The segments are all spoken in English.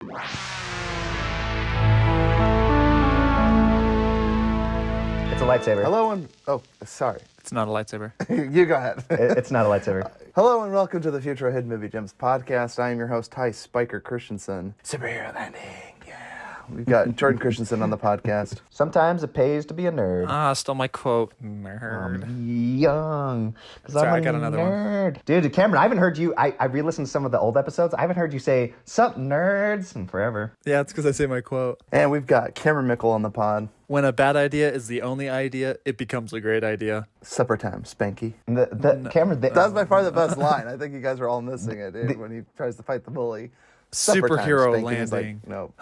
It's a lightsaber. Hello and... Oh, sorry. It's not a lightsaber. You go ahead. It's not a lightsaber. Hello and welcome to the Futro Hidden Movie Gems podcast. I am your host, Ty Spiker Christensen. Superhero landing, yeah. We've got Jordan Christensen on the podcast. Sometimes it pays to be a nerd. Ah, stole my quote. Nerd. Young. Because I'm I got another nerd. One. Dude, Cameron, I haven't heard you... I re-listened to some of the old episodes. I haven't heard you say, "Sup, nerds," in forever. Yeah, it's because I say my quote. And we've got Cameron Mickle on the pod. When a bad idea is the only idea, it becomes a great idea. Supper time, Spanky. Cameron... That's by far the best line. I think you guys are all missing it, dude, when he tries to fight the bully. Supper time, Superhero Spanky is landing. Like, no.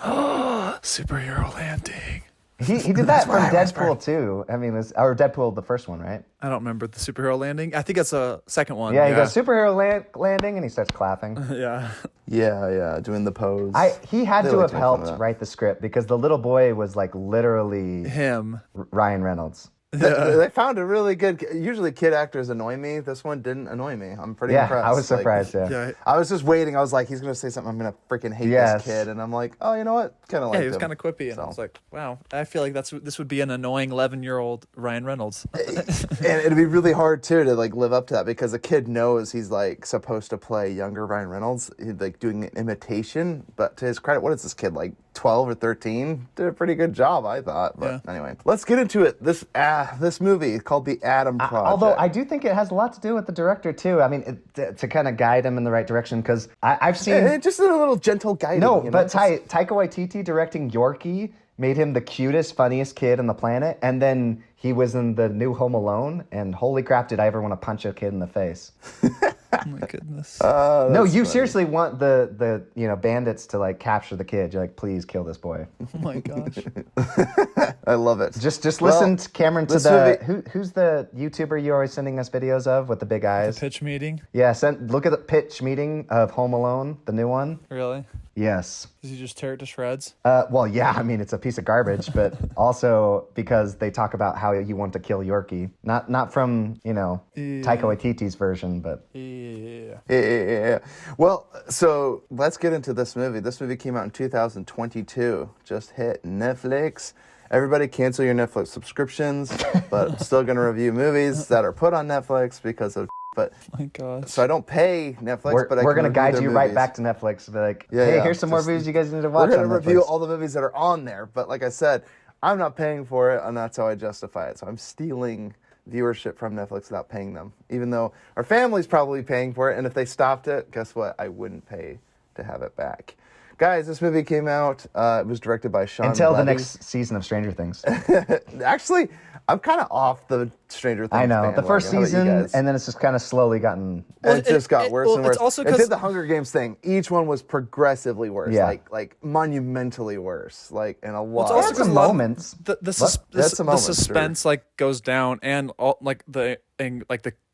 Superhero landing. He did that from Deadpool too. I mean, or Deadpool, the first one, right? I don't remember the superhero landing. I think it's a second one. Yeah, he goes, "Superhero landing," and he starts clapping. Yeah. Yeah, doing the pose. He had They to like have to make fun of helped that. write the script because the little boy was like literally Him. Ryan Reynolds. They found a really good... Usually kid actors annoy me. This one didn't annoy me. I'm pretty impressed. I was surprised, Yeah. I was just waiting. I was like, he's going to say something. I'm going to freaking hate this kid. And I'm like, oh, you know what? Kind of like Yeah, he was kind of quippy, and I was like, wow, I feel like this would be an annoying 11-year-old Ryan Reynolds. And it'd be really hard, too, to like live up to that because a kid knows he's like supposed to play younger Ryan Reynolds. He's like doing an imitation. But to his credit, what is this kid, like 12 or 13? Did a pretty good job, I thought. But anyway, let's get into it. This movie called The Adam Project. Although I do think it has a lot to do with the director too. I mean, to kind of guide him in the right direction because I've seen just a little gentle guiding. No, you know? but Taika Waititi directing Yorkie made him the cutest, funniest kid on the planet, and then he was in the new Home Alone, and holy crap, did I ever want to punch a kid in the face? Oh my goodness. No, you seriously want the bandits to like capture the kid. You're like, please kill this boy. Oh my gosh. I love it. Just listen, Cameron, to movie... who's the YouTuber you're always sending us videos of with the big eyes? The pitch meeting? Yeah, look at the pitch meeting of Home Alone, the new one. Really? Yes. Does he just tear it to shreds? Well, yeah, I mean, it's a piece of garbage, but also because they talk about how you want to kill Yorkie. Not from, Taika Waititi's version, but... Yeah. Well, so let's get into this movie. This movie came out in 2022. Just hit Netflix. Everybody cancel your Netflix subscriptions, but I'm still going to review movies that are put on Netflix because of... But oh my gosh. So I don't pay Netflix, but we're going to guide you right back to Netflix. Be like, hey, here's some more movies you guys need to watch. We're going to review all the movies that are on there. But like I said, I'm not paying for it, and that's how I justify it. So I'm stealing viewership from Netflix without paying them, even though our family's probably paying for it. And if they stopped it, guess what? I wouldn't pay to have it back. Guys, this movie came out. It was directed by Sean Until Levy. the next season of Stranger Things. Actually, I'm kind of off the Stranger Things. I know. The first season, and then it's just kind of slowly gotten... It just got worse and worse. Also it did the Hunger Games thing. Each one was progressively worse. Yeah. Like monumentally worse. Like in a lot. It's also some moments. The suspense goes down, and all the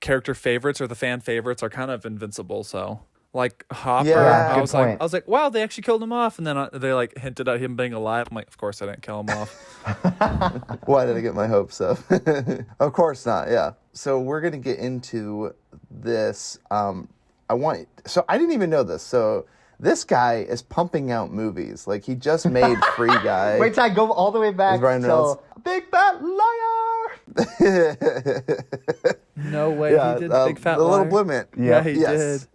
character favorites or the fan favorites are kind of invincible. So like Hopper, Yeah, I was like, wow, they actually killed him off, and then they like hinted at him being alive. I'm like, of course I didn't kill him off. Why did I get my hopes up? Of course not. Yeah. So we're gonna get into this. I didn't even know this. So this guy is pumping out movies. Like he just made Free Guy. Wait till I go all the way back to Big Fat Liar. No way, he did Big Fat The Liar. Little Blue Man. Yeah, he did.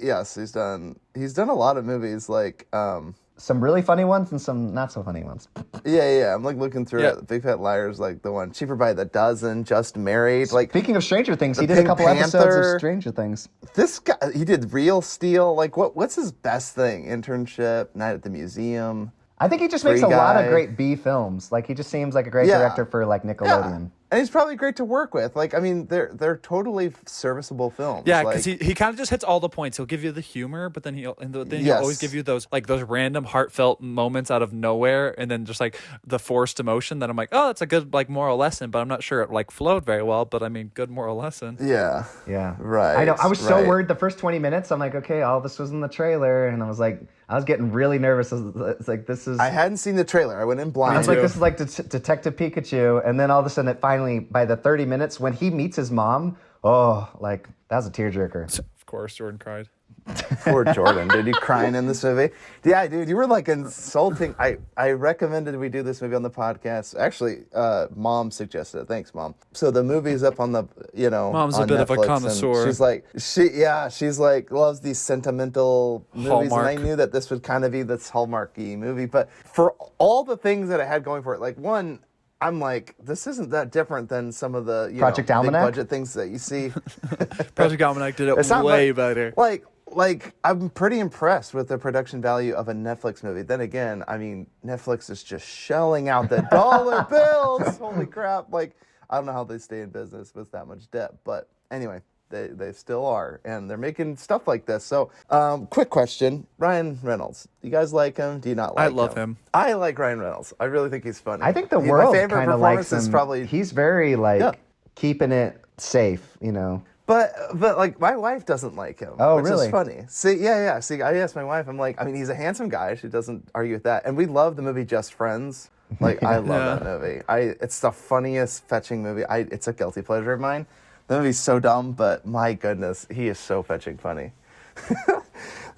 Yes, he's done a lot of movies like some really funny ones and some not so funny ones. Yeah. I'm like looking through it. Big Fat Liar's like the one. Cheaper by the Dozen, Just Married. Like speaking of Stranger Things, he did Pink a couple Panther. episodes of Stranger Things. This guy, he did Real Steel. Like what's his best thing? Internship, Night at the Museum. I think he just makes a lot of great B films. Like he just seems like a great director for like Nickelodeon. Yeah. And he's probably great to work with. Like, I mean, they're totally serviceable films. Yeah, because he kind of just hits all the points. He'll give you the humor, but then he'll always give you those random heartfelt moments out of nowhere, and then just like the forced emotion that I'm like, oh, that's a good like moral lesson, but I'm not sure it like flowed very well. But I mean, good moral lesson. Yeah. Right. I know. I was so worried the first 20 minutes. I'm like, okay, all this was in the trailer, and I was getting really nervous. It's like this is. I hadn't seen the trailer. I went in blind. I was like, this is like Detective Pikachu, and then all of a sudden, it finally by the 30 minutes when he meets his mom, like that was a tearjerker. Of course, Jordan cried. Poor Jordan, dude. You crying in this movie? Yeah, dude, you were like insulting. I recommended we do this movie on the podcast. Actually, Mom suggested it. Thanks, Mom. So the movie's up on the, Mom's on a bit Netflix, of a connoisseur. and she's like loves these sentimental movies, Hallmark. and I knew that this would kind of be this Hallmarky movie. But for all the things that it had going for it, like one, I'm like, this isn't that different than some of the Project big Almanac? budget things that you see. Project Almanac did It's it not way like- better. Like, I'm pretty impressed with the production value of a Netflix movie. Then again, I mean, Netflix is just shelling out the dollar bills. Holy crap. Like, I don't know how they stay in business with that much debt. But anyway, they still are. And they're making stuff like this. So, quick question. Ryan Reynolds. Do you guys like him? Do you not like him? I love him. I like Ryan Reynolds. I really think he's funny. I think the My world favorite kind of likes performance him. is probably... He's very keeping it safe, But like my wife doesn't like him. Oh, which really? is funny. See, yeah. See, I asked my wife. I'm like, I mean, he's a handsome guy. She doesn't argue with that. And we love the movie Just Friends. Like, I love that movie. It's the funniest fetching movie. It's a guilty pleasure of mine. The movie's so dumb, but my goodness, he is so fetching funny.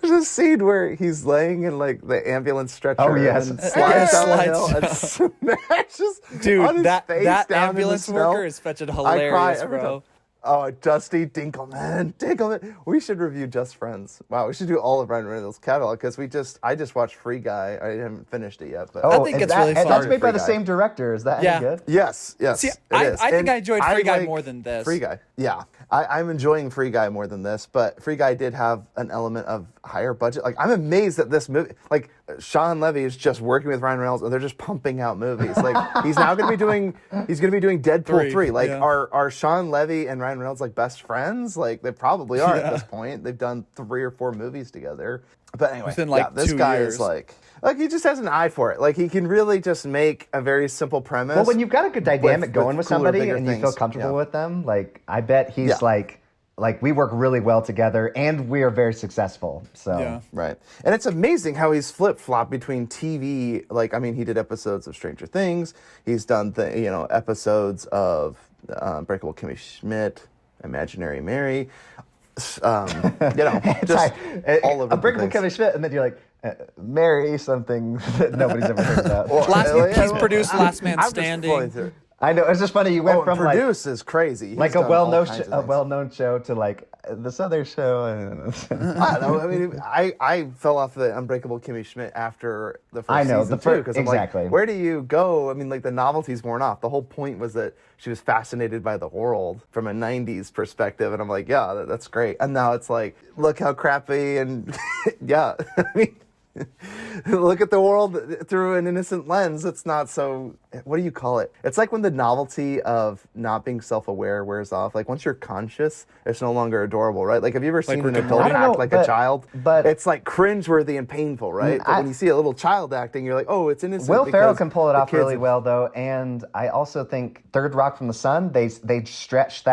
There's a scene where he's laying in like the ambulance stretcher. Oh, yes. And slides down the hill and Slides smashes on Dude, his that face down ambulance in the snow. worker is fetching I cry hilarious, every bro. time. Oh, Dusty Dinkelman. We should review Just Friends. Wow, we should do all of Ryan Reynolds' catalog because I just watched Free Guy. I haven't finished it yet, but I think and it's really and that's fun. made by Free the Guy. same director. Is that Yeah. any good? Yes. See, it I is. think And I enjoyed Free Guy like more than this. Free Guy, yeah. I'm enjoying Free Guy more than this, but Free Guy did have an element of higher budget. Like, I'm amazed that this movie, like, Sean Levy is just working with Ryan Reynolds, and they're just pumping out movies. Like, he's now going to be doing Deadpool 3. Like, yeah. are Sean Levy and Ryan Reynolds like best friends? Like, they probably are at this point. They've done 3 or 4 movies together. But anyway, Within, like, this 2 guy years. is like he just has an eye for it. Like, he can really just make a very simple premise. Well, when you've got a good dynamic going with cooler, somebody bigger and you feel things. comfortable Yeah. with them, like, I bet he's Yeah. like we work really well together and we are very successful. So Yeah. Right. And it's amazing how he's flip-flopped between TV. Like, I mean, he did episodes of Stranger Things. He's done, episodes of Unbreakable Kimmy Schmidt, Imaginary Mary. Just all over Unbreakable the place. Kevin Schmidt, and then you're like, marry something that nobody's ever heard about. He's produced Last Man I'm just Standing. flowing through it. I know, it's just funny. You went from like produce is crazy. He's like a done all well-known kinds of a things. well-known show to like this other show. I don't know. I mean, I fell off the Unbreakable Kimmy Schmidt after the first I know, season the fir- too, because I'm exactly. like, where do you go? I mean, like the novelty's worn off. The whole point was that she was fascinated by the world from a '90s perspective, and I'm like, yeah, that's great. And now it's like, look how crappy and yeah, I mean. Look at the world through an innocent lens. It's not so. What do you call it? It's like when the novelty of not being self-aware wears off. Like once you're conscious, it's no longer adorable, right? Like have you ever seen an Rick and adult Morty? I don't act know, like a child? but- it's like cringeworthy and painful, right? But when you see a little child acting, you're like, oh, it's innocent. Will Ferrell because can pull it the off kids really have- well, though, and I also think Third Rock from the Sun. They stretched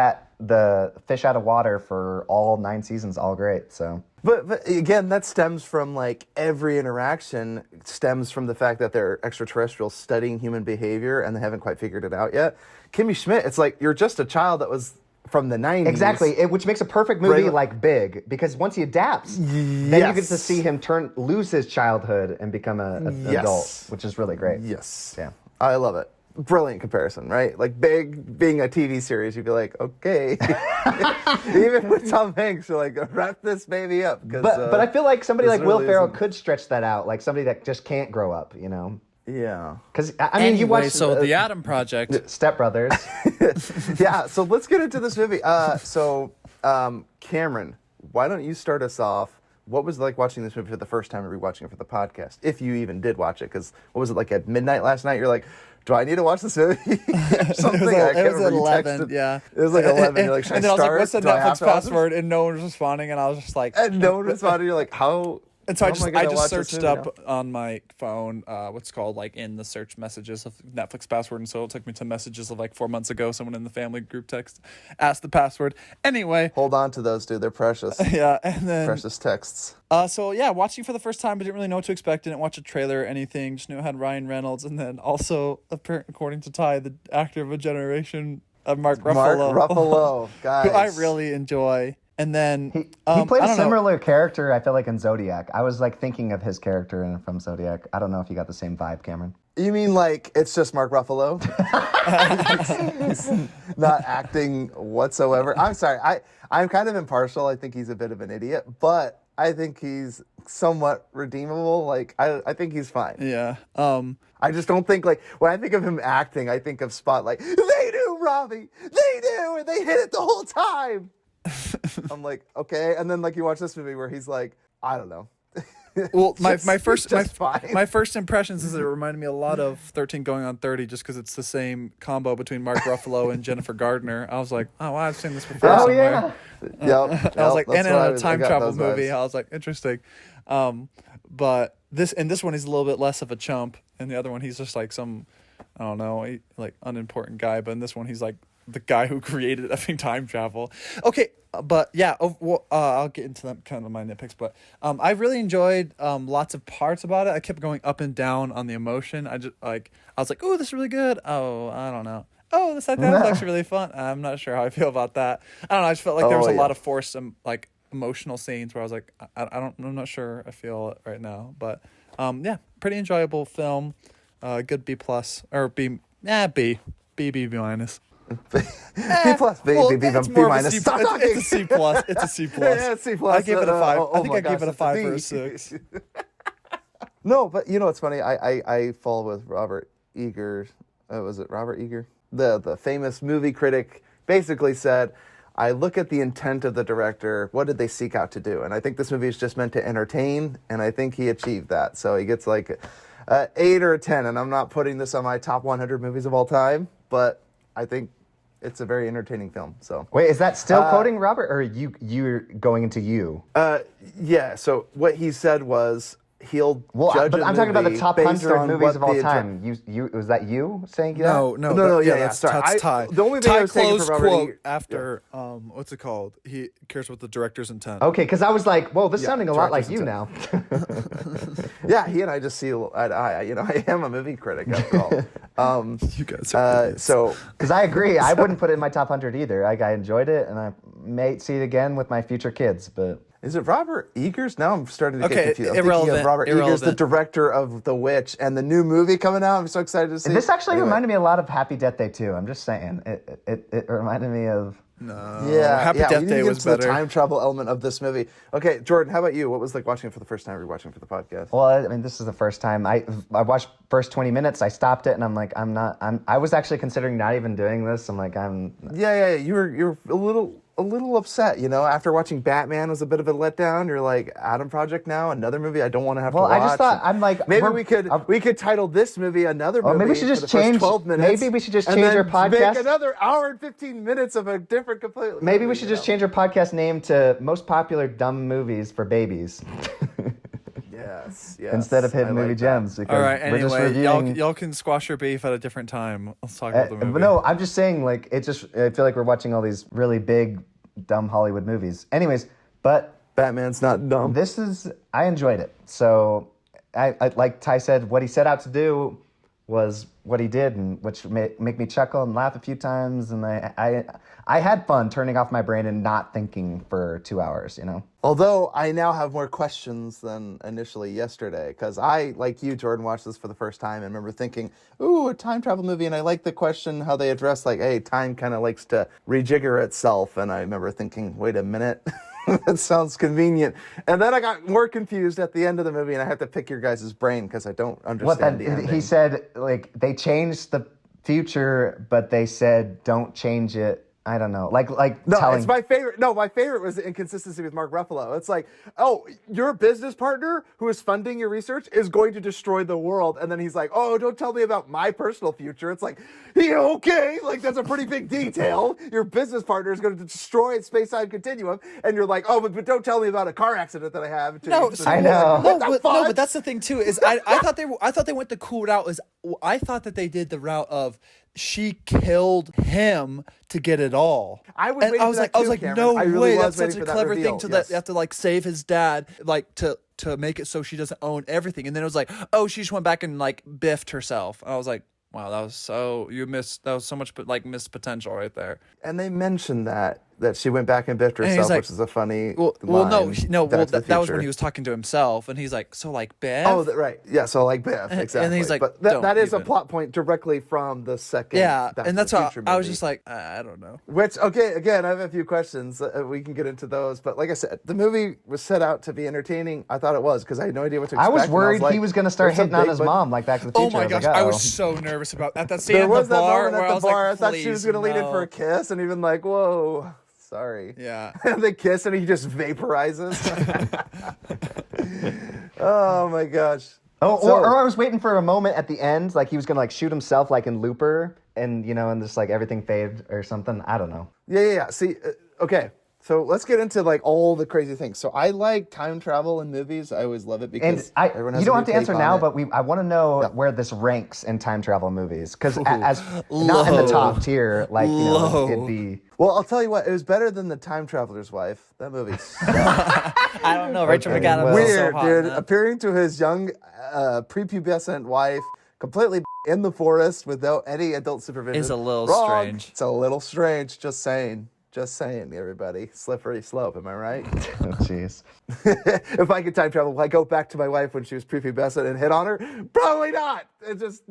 the fish out of water for all 9 seasons, all great. So. But again, that stems from like every interaction stems from the fact that they're extraterrestrials studying human behavior and they haven't quite figured it out yet. Kimmy Schmidt, it's like you're just a child that was from the 90s. Exactly, which makes a perfect movie Right. like Big, because once he adapts, then you get to see him lose his childhood and become an Yes. adult, which is really great. Yes. Yeah. I love it. Brilliant comparison, right? Like Big being a TV series, you'd be like, okay. Even with Tom Hanks, you're like, wrap this baby up. But I feel like somebody this like Will really Ferrell isn't- could stretch that out, like somebody that just can't grow up, Yeah. Because I mean, you watch The Adam Project. Step Brothers. Yeah, so let's get into this movie. Cameron, why don't you start us off? What was it like watching this movie for the first time and rewatching it for the podcast? If you even did watch it, because what was it like at midnight last night? You're like, do I need to watch this movie? Something. I can't It was remember. You 11, texted- yeah. It was like 11. You're like, should And then I was start? like, what's the Do I have Netflix to watch this? password? And no one was responding, and I was just like... And no one responded. You're like, how? And so I how am just gonna watch this searched movie up now? on my phone what's called like in the search messages of Netflix password, and so it took me to messages of like 4 months ago. Someone in the family group text asked the password. Anyway, Hold on to those, dude. They're precious. yeah, and then Precious texts. so yeah, watching for the first time, I didn't really know what to expect. Didn't watch a trailer or anything. Just knew it had Ryan Reynolds, and then also according to Ty, the actor of a generation, Mark Ruffalo. Mark Ruffalo, guys. who I really enjoy. And then He I played a don't know. similar character, I feel like, in Zodiac. I was like thinking of his character from Zodiac. I don't know if you got the same vibe, Cameron. You mean like it's just Mark Ruffalo? He's not acting whatsoever. I'm sorry. I'm kind of impartial. I think he's a bit of an idiot, but I think he's somewhat redeemable. Like I think he's fine. Yeah. I just don't think like when I think of him acting, I think of Spotlight. They do, Robbie. They do, and they hit it the whole time. I'm like, okay, and then like you watch this movie where he's like, I don't know. Well, my first fine. my first impressions is it reminded me a lot of 13 Going on 30, just because it's the same combo between Mark Ruffalo and Jennifer Gardner. I was like, oh, wow, I've seen this before somewhere. Yep. I was like, and in a I time got travel those movie, vibes. I was like, interesting. But this one, he's a little bit less of a chump, and the other one, he's just like some, I don't know, like unimportant guy. But in this one, he's like the guy who created effing time travel. Okay, but yeah, I'll get into that kind of my nitpicks. But I really enjoyed lots of parts about it. I kept going up and down on the emotion. I was like, oh, this is really good. Oh, I don't know. Oh, this was actually really fun. I'm not sure how I feel about that. I don't know. I just felt like there was a lot of forced like emotional scenes where I was like, I'm not sure I feel it right now. But yeah, pretty enjoyable film. Good B plus or B minus. B plus, B minus. Stop talking. It's a C plus. It's a C plus. Yeah, it's C plus. I gave it a 5. I think my I gave gosh, it a it's 5 B. or a 6. No, but you know what's funny? I follow with Robert Eager. Was it Robert Eager? The famous movie critic basically said, I look at the intent of the director. What did they seek out to do? And I think this movie is just meant to entertain, and I think he achieved that. So he gets like 8 or a 10, and I'm not putting this on my top 100 movies of all time, but I think it's a very entertaining film. So Wait, is that still quoting Robert, or you're going into you? yeah. So what he said was he'll judge. But I'm talking about the top based 100 on movies what of all the time. Was that you saying that? No, yeah, that's sorry. That's Ty. The only thing I Ty was taking closed from Robert quote Eager- after what's it called? He cares what the director's intent. Okay, because I was like, whoa, this is sounding a lot like director's you now. Yeah, he and I just see. I am a movie critic after all. You guys are idiots. So Because I agree, I wouldn't put it in my top 100 either. I enjoyed it, and I may see it again with my future kids. But is it Robert Eagers? Now I'm starting to get Okay, confused. I'm thinking irrelevant, of Robert Eagers, the irrelevant. director of The Witch, and the new movie coming out. I'm so excited to see. this actually Anyway. reminded me a lot of Happy Death Day too. I'm just saying, it reminded me of. Yeah, Happy yeah, Death we need Day to get was to the better. time travel element of this movie. Okay, Jordan, how about you? What was like watching it for the first time? Rewatching for the podcast. Well, I mean, this is the first time I watched first 20 minutes. I stopped it, and I'm like, I was actually considering not even doing this. I'm like, Yeah. You're a little upset, after watching Batman was a bit of a letdown. You're like, Adam Project now, another movie I don't want to have to watch. I just thought I'm like, maybe we could title this movie another movie. maybe we should just for the first change. 12 minutes, Maybe we should just and change then our podcast. Make another hour and 15 minutes of a different completely. Maybe we should just change our podcast name to Most Popular Dumb Movies for Babies. Yes. Instead of I Hidden like Movie that. Gems. Because All right. we're just Anyway, reviewing. y'all can squash your beef at a different time. Let's talk about the movie. But no, I'm just saying, like, I feel like we're watching all these really big, dumb Hollywood movies. Anyways, but Batman's not dumb. I enjoyed it. So, I like Ty said, what he set out to do was what he did, and which make me chuckle and laugh a few times. And I had fun turning off my brain and not thinking for 2 hours, Although I now have more questions than initially yesterday, because I, like you, Jordan, watched this for the first time and remember thinking, ooh, a time travel movie. And I like the question, how they address, like, hey, time kind of likes to rejigger itself. And I remember thinking, wait a minute, that sounds convenient. And then I got more confused at the end of the movie, and I have to pick your guys' brain because I don't understand the ending. He said, like, they changed the future, but they said, don't change it. I don't know. No, it's my favorite. No, my favorite was the inconsistency with Mark Ruffalo. It's like, oh, your business partner who is funding your research is going to destroy the world. And then he's like, oh, don't tell me about my personal future. It's like, yeah, okay. Like, that's a pretty big detail. Your business partner is going to destroy a space-time continuum. And you're like, oh, but don't tell me about a car accident that I have. No, I know. No, but that's the thing too. Is I thought they went the cool route. I thought that they did the route of she killed him to get it all. I was waiting for that too, like, Cameron. no I really way. was That's such waiting a for that clever reveal. thing to Yes. you have to like save his dad, like to make it so she doesn't own everything. And then it was like, oh, she just went back and like biffed herself. And I was like, wow, that was so much like missed potential right there. And they mentioned that that she went back and biffed he's herself, like, which is a funny well, line. that was when he was talking to himself, and he's like, so like Biff? Oh, right. Yeah, so like Biff, exactly. And he's like, but that is a plot point directly from the second. Yeah, Back and to that's the how Future I was movie. just like, I don't know. Which, okay, again, I have a few questions. We can get into those. But like I said, the movie was set out to be entertaining. I thought it was, because I had no idea what to expect. I was worried like, he was going to start there's some hitting on big his budget- mom like Back to the Future. Oh my gosh, like, I uh-oh. was so nervous about at that scene There at was the that bar moment where at I the was bar. like, I thought she was please, going to lean in no. for a kiss, and even like, whoa, sorry. Yeah. And they kiss, and he just vaporizes. Oh my gosh. Oh, So- or I was waiting for a moment at the end, like he was gonna like shoot himself, like in Looper, and and just like everything faded or something. I don't know. Yeah. See, okay. So let's get into like all the crazy things. So I like time travel in movies. I always love it because And everyone has you don't a have new to answer take now, on it. but I want to know where this ranks in time travel movies, because as not in the top tier, like it'd be. Well, I'll tell you what. It was better than The Time Traveler's Wife. That movie. I don't know. Rachel Okay, McAdams well- is so Weird, hot. dude. in that. Appearing to his young, prepubescent wife, completely in the forest without any adult supervision. Is a little Wrong. strange. It's a little strange. Just saying. Just saying, everybody. Slippery slope. Am I right? Oh, jeez. If I could time travel, will I go back to my wife when she was prepubescent and hit on her? Probably not. It's just,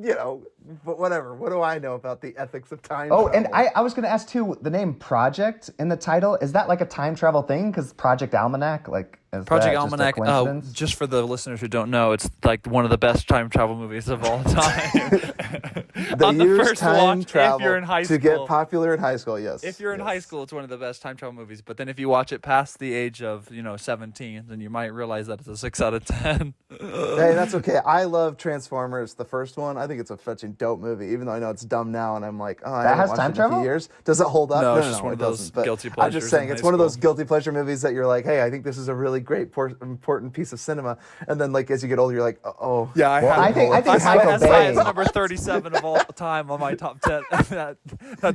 but whatever. What do I know about the ethics of time Oh, travel? and I was going to ask too, the name Project in the title, is that like a time travel thing? Because Project Almanac, like, is Project that Almanac, just a coincidence? just for the listeners who don't know, it's like one of the best time travel movies of all time. They On the use first time watch, travel if you're in high to school. get popular in high school, yes. If you're in yes. high school, it's one of the best time travel movies. But then if you watch it past the age of 17, then you might realize that it's a 6 out of 10. Hey, that's okay. I love Transformers, the first one. I think it's a fetching dope movie, even though I know it's dumb now, and I'm like, oh, I That haven't has watched time it in a few travel? years. Does it hold up? No, No, it's just one it of those doesn't. But guilty I'm pleasures just saying, in it's high one of those school. guilty pleasure movies that you're like, hey, I think this is a really great, important piece of cinema. And then, like, as you get older, you're like, oh. Yeah, I Well, have. I think I it's Michael as high as Bay. number 37 of all time on my top 10. that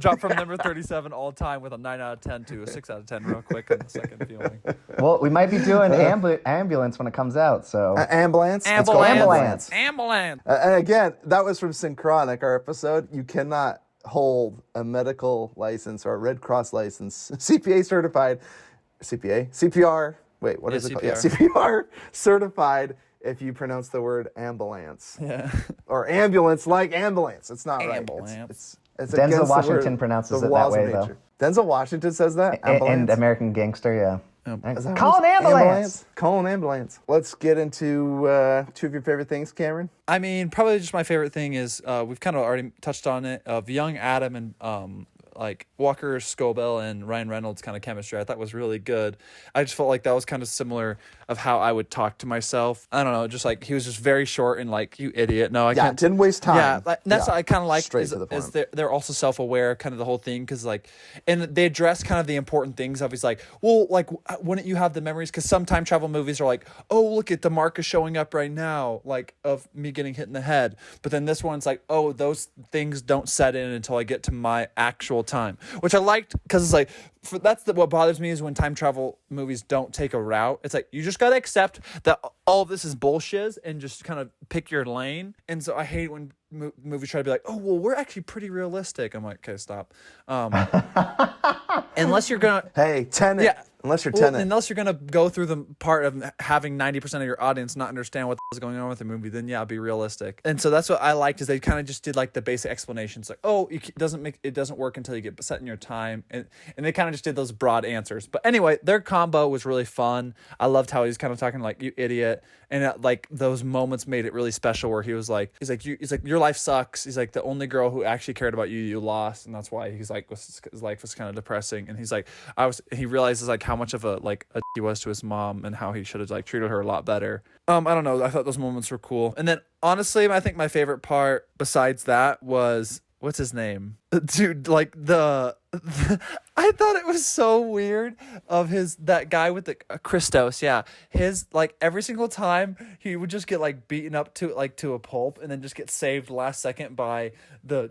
dropped from number 37 all time with a 9 out of 10 to a 6 out of 10 real quick in the second feeling. Well, we might be doing Ambulance when it comes out, so. Ambulance? Let's go Ambulance. Ambulance. And again, that was from Synchronic, our episode. You cannot hold a medical license or a Red Cross license, CPA certified, CPR. Wait, what is it called? Yeah, CPR certified if you pronounce the word ambulance. Yeah. Or ambulance like ambulance. It's not Ambulance. right. It's Denzel against the Washington word- pronounces the it that laws of way, though. nature. Denzel Washington says that? And Ambulance? American Gangster, yeah. Is that Call what an it is? ambulance. Call an ambulance. Let's get into two of your favorite things, Cameron. I mean, probably just my favorite thing is we've kind of already touched on it, of young Adam and like Walker Scobell and Ryan Reynolds kind of chemistry. I thought was really good. I just felt like that was kind of similar of how I would talk to myself. I don't know, just like he was just very short and like, you idiot. No, I can't. Didn't waste time. Yeah, like, that's what I kind of like. Straight Is, to the point. is they're also self-aware, kind of the whole thing, because like, and they address kind of the important things of. He's like, well, like, wouldn't you have the memories? Because some time travel movies are like, oh, look at the mark is showing up right now, like of me getting hit in the head. But then this one's like, oh, those things don't set in until I get to my actual time, which I liked, because it's like, what bothers me is when time travel movies don't take a route. It's like, you just got to accept that all of this is bullshit and just kind of pick your lane. And so I hate when movies try to be like, oh, well, we're actually pretty realistic. I'm like, okay, stop. Unless you're going to... Hey, Tenet. Yeah. Unless you're Well, Tenet. unless you're going to go through the part of having 90% of your audience not understand what is going on with the movie, then yeah, be realistic. And so that's what I liked, is they kind of just did like the basic explanations, like, oh, it doesn't work until you get set in your time. And they kind of just did those broad answers. But anyway, their combo was really fun. I loved how he's kind of talking like, you idiot. And like those moments made it really special, where he's like, your life sucks. He's like, the only girl who actually cared about you lost. And that's why he's like, his life was kind of depressing. And he's like, he realizes like how much of a he was to his mom, and how he should have like treated her a lot better. I don't know. I thought those moments were cool. And then honestly, I think my favorite part besides that was, what's his name? Dude, like I thought it was so weird of that guy with the Christos. Yeah. His, like, every single time he would just get like beaten up to a pulp, and then just get saved last second by the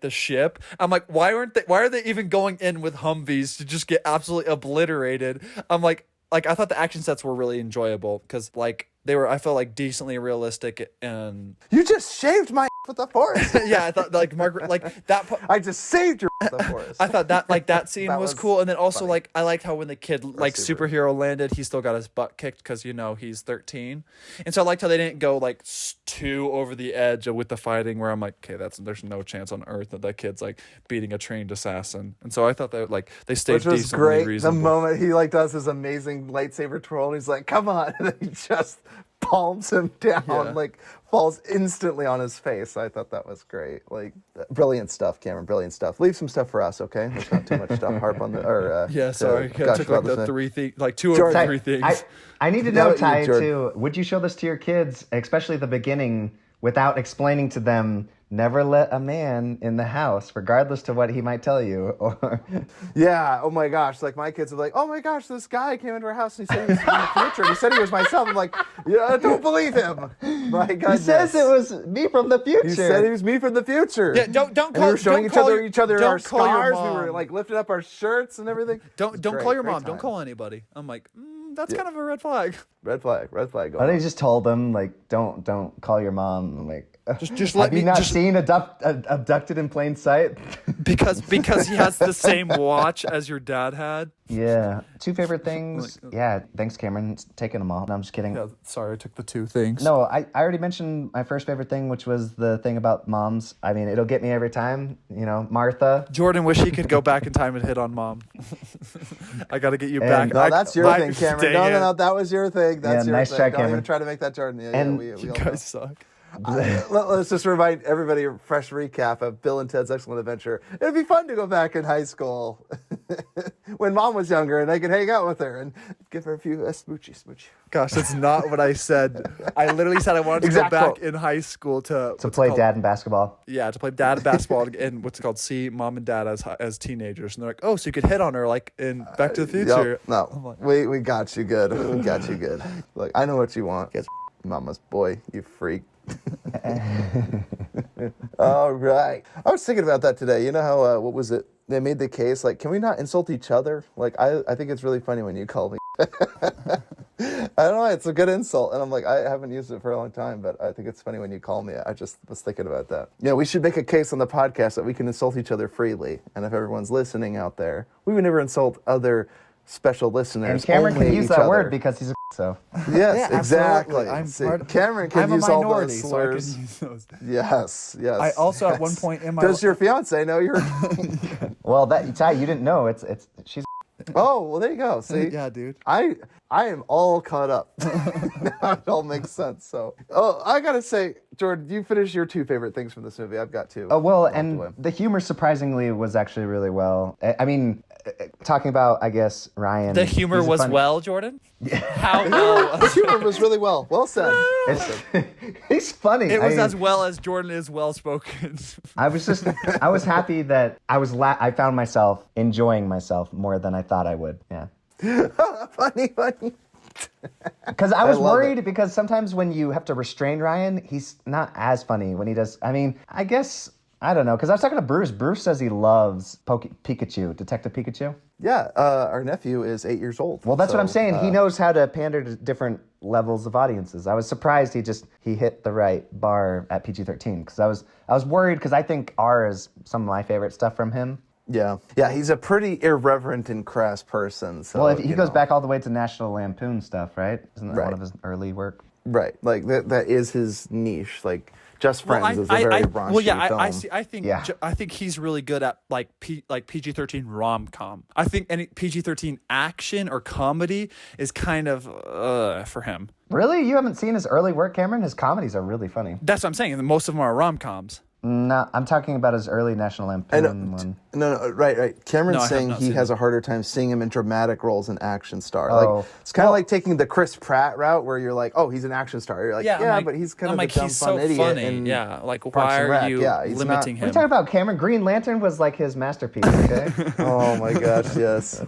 ship. I'm like, why are they even going in with Humvees to just get absolutely obliterated? I'm like I thought the action sets were really enjoyable, because like I felt like decently realistic, and You just shaved my with the forest. Yeah, I thought like Margaret, like that. I just saved your with the forest. I thought that scene That was was cool, and then also funny. like I liked how when the kid like super. superhero landed, he still got his butt kicked because he's 13, and so I liked how they didn't go like too over the edge with the fighting where I'm like, okay, there's no chance on earth that kid's like beating a trained assassin, and so I thought that like they stayed Which was decently great. reasonable. The moment he like does his amazing lightsaber twirl, and he's like, "Come on!" and then he just palms him down, Yeah. like falls instantly on his face. I thought that was great. Like brilliant stuff, Cameron. Brilliant stuff. Leave some stuff for us, okay? There's not too much stuff. Harp on the Yeah, sorry, I gush took about like this the thing. two George, or three things. I need to Now know, you, Ty, Jordan. too. Would you show this to your kids, especially at the beginning, without explaining to them, never let a man in the house, regardless to what he might tell you? Or Yeah. Oh my gosh. Like my kids are like, "Oh my gosh, this guy came into our house and he said he was from the future. And he said he was myself." I'm like, "Yeah, I don't believe him." My he goodness. says it was me from the future. He said he was me from the future. Yeah, don't And call. we were showing don't call each other our don't call your scars. We were mom. like lifting up our shirts and everything. Don't Great, call your great mom. Don't time. call anybody. I'm like, that's kind of a red flag. Red flag. Red flag. I just told them, like, don't call your mom. I'm like, Just have let you me. not Just seen abducted in plain sight? because he has the same watch as your dad had. Yeah. Two favorite things. Yeah. Thanks, Cameron. Taking them all. No, I'm just kidding. Yeah, sorry, I took the two things. No, I already mentioned my first favorite thing, which was the thing about moms. I mean, it'll get me every time. Martha. Jordan wish he could go back in time and hit on mom. I got to get you back. No, that's your thing, Cameron. Dang No, it. that was your thing. That's your nice thing. try, Don't Cameron. even try to make that Jordan. Yeah, And we You all guys know. suck. Let's just remind everybody a fresh recap of Bill and Ted's Excellent Adventure. It'd be fun to go back in high school when Mom was younger and I could hang out with her and give her a few smoochy. Gosh, that's not what I said. I literally said I wanted to Exact go back quote. in high school to Play dad in basketball. Yeah, to play dad basketball and what's it called, see mom and dad as teenagers, and they're like, oh, so you could hit on her like in Back to the Future. Yep. No, we got you good. We got you good. Look, I know what you want. Get Mama's boy, you freak. All right. I was thinking about that today. You know how, what was it? They made the case, like, can we not insult each other? Like, I think it's really funny when you call me. I don't know, it's a good insult. And I'm like, I haven't used it for a long time, but I think it's funny when you call me. I just was thinking about that. Yeah, we should make a case on the podcast that we can insult each other freely. And if everyone's listening out there, we would never insult other special listeners. And Cameron only can use each that other. word because he's a so. Yes, Yeah, exactly. absolutely. See, Cameron can I'm a use all minority, those so I can slurs. use those. Yes. I also at one point in my Does your fiance know you're? Well, Ty, you didn't know. She's. Oh, well, there you go. See, yeah, dude. I am all caught up. Now it all makes sense. So, I gotta say, Jordan, you finished your two favorite things from this movie. I've got two. Oh, well, along the and way. the humor surprisingly was actually really well. I mean, talking about, I guess, Ryan. The humor he's a was funny- well, Jordan. How well? The humor was really well said. He's funny. It was I mean, as well as Jordan is well spoken. I was happy that I found myself enjoying myself more than I thought I would. Yeah. Funny. Because I was love worried because sometimes when you have to restrain Ryan, he's not as funny when he does. I mean, I guess, I don't know. Because I was talking to Bruce. Bruce says he loves Pikachu, Detective Pikachu. Yeah, our nephew is 8 years old. Well, that's what I'm so, saying. He knows how to pander to different levels of audiences. I was surprised he hit the right bar at PG-13 because I was worried because I think R is some of my favorite stuff from him. Yeah, he's a pretty irreverent and crass person. So, Well, if he goes back all the way to National Lampoon stuff, right? Isn't that Right. one of his early work? Right, like that is his niche. Like Just Friends is a very raunchy film. I think he's really good at like PG-13 rom-com. I think any PG-13 action or comedy is kind of for him. Really? You haven't seen his early work, Cameron? His comedies are really funny. That's what I'm saying. Most of them are rom-coms. No, I'm talking about his early National Lampoon one. No, right. Cameron's No, I have saying not he seen has it. a harder time seeing him in dramatic roles and action star. Oh. Like it's kind of like taking the Chris Pratt route, where you're like, oh, he's an action star. You're like, but he's kind of a dumb, he's fun so idiot. funny. in Yeah, like Parks why and are Rec. you Yeah, he's limiting What are you him? talking about, Cameron? Green Lantern was like his masterpiece, okay? Oh my gosh, yes.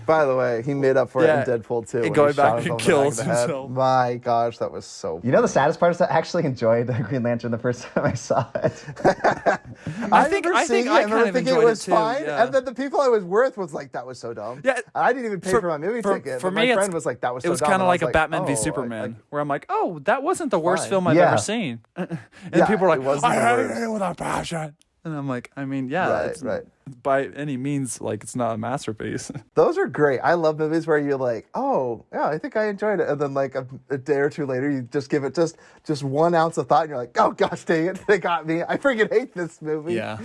By the way, he made up for it in Deadpool 2. when going he shot back and himself in the kills back of the head. himself. My gosh, that was so. You know the saddest part is I actually enjoyed Green Lantern the first time I saw it. I think I kind of enjoyed was too. fine. Yeah. And then the people I was with was like, that was so dumb. Yeah. I didn't even pay for my movie ticket. For But me, my friend was like, that was so dumb. it was kind of like a like, Batman v oh, Superman, where I'm like, oh, that wasn't the worst Fine. film I've Yeah. ever seen. And Yeah, people are it like, wasn't I the hated worst. it with a passion. And I'm like, I mean, yeah, it's Right. by any means, like, it's not a masterpiece. Those are great. I love movies where you're like, oh, yeah, I think I enjoyed it. And then like a day or two later, you just give it just 1 ounce of thought and you're like, oh, gosh, dang it. They got me. I freaking hate this movie. Yeah.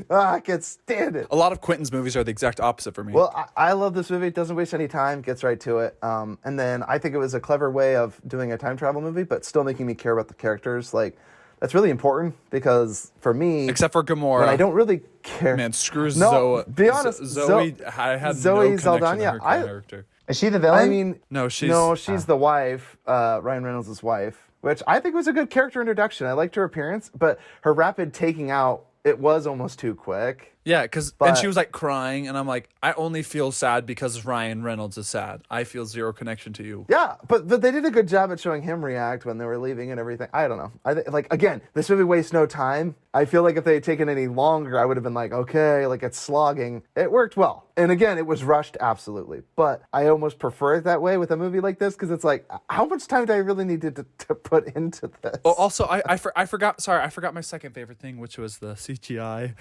I can't stand it. A lot of Quentin's movies are the exact opposite for me. Well, I love this movie. It doesn't waste any time, gets right to it. And then I think it was a clever way of doing a time travel movie, but still making me care about the characters. Like, that's really important because for me, except for Gamora, when I don't really care. man, screw No, Zoe. be honest, Zoe, I had Zoe no connection Saldana, to her character. Is she the villain? I mean, No, she's the wife, Ryan Reynolds' wife, which I think was a good character introduction. I liked her appearance, but her rapid taking out, it was almost too quick. Yeah, and But- she was like crying, and I'm like, I only feel sad because Ryan Reynolds is sad. I feel zero connection to you. Yeah, but they did a good job at showing him react when they were leaving and everything. I don't know. Like again, this movie wastes no time. I feel like if they had taken any longer, I would have been like, okay, like it's slogging. It worked well, and again, it was rushed, absolutely. But I almost prefer it that way with a movie like this because it's like, how much time do I really need to put into this? Oh, also, I forgot. Sorry, I forgot my second favorite thing, which was the CGI,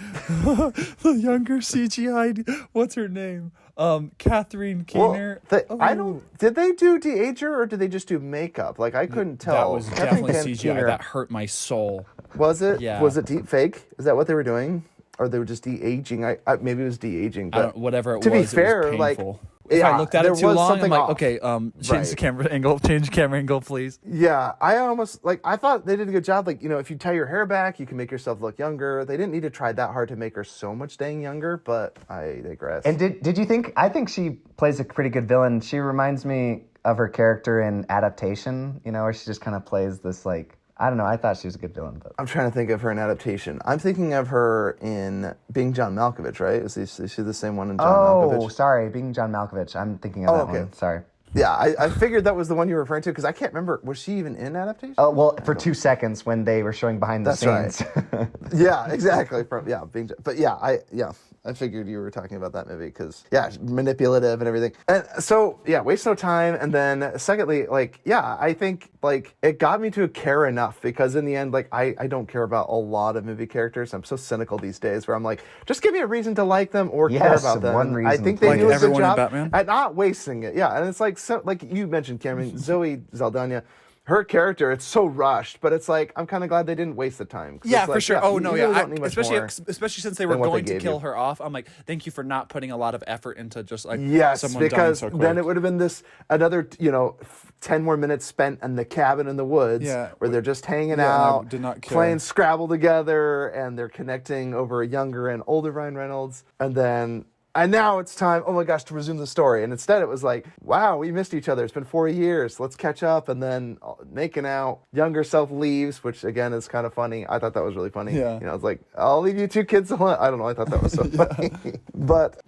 the younger CGI. What's her name? Catherine Keener. I don't. Did they do de-ager or did they just do makeup? Like I couldn't tell. That was Catherine definitely CGI. Keener- That hurt my soul. Was it? Yeah. Was it deep fake? Is that what they were doing? Or they were just de-aging? I maybe it was de-aging. But Whatever it to was. be fair, it was like, painful. If yeah, I looked at there it too was long, I'm something like, off. okay, change Right. the camera angle. Change the camera angle, please. Yeah, I almost like. I thought they did a good job. Like, you know, if you tie your hair back, you can make yourself look younger. They didn't need to try that hard to make her so much dang younger. But I digress. And did you think? I think she plays a pretty good villain. She reminds me of her character in Adaptation. You know, where she just kind of plays this like. I don't know. I thought she was a good villain, but I'm trying to think of her in Adaptation. I'm thinking of her in Being John Malkovich, right? Is she the same one in John Malkovich? Sorry, Being John Malkovich. I'm thinking of that okay. one. Sorry. Yeah, I figured that was the one you were referring to because I can't remember. Was she even in Adaptation? Oh well, for 2 seconds when they were showing behind the That's scenes. Yeah, exactly. I figured you were talking about that movie because manipulative and everything. And so waste no time. And then secondly, I think like it got me to care enough because in the end, like I don't care about a lot of movie characters. I'm so cynical these days where I'm like, just give me a reason to like them or care Yes, about them. one And reason I think to they like do a good everyone in job Batman? at not wasting it. Yeah, and it's like so, like you mentioned, Cameron, Zoe Saldana. Her character, it's so rushed, but it's like I'm kind of glad they didn't waste the time. 'Cause Yeah, it's for like, sure. you really don't need much especially more since they were than what they going to gave kill you. her off. I'm like, thank you for not putting a lot of effort into just like Yes, someone dying because so quick. then it would have been another 10 more minutes spent in the cabin in the woods where they're just hanging and I out, did not care. playing Scrabble together, and they're connecting over a younger and older Ryan Reynolds, and now it's time, oh my gosh, to resume the story. And instead it was like, wow, we missed each other. It's been 4 years. Let's catch up. And then making out, younger self leaves, which again is kind of funny. I thought that was really funny. Yeah. You know, it's like, I'll leave you 2 kids alone. I don't know. I thought that was so funny. But,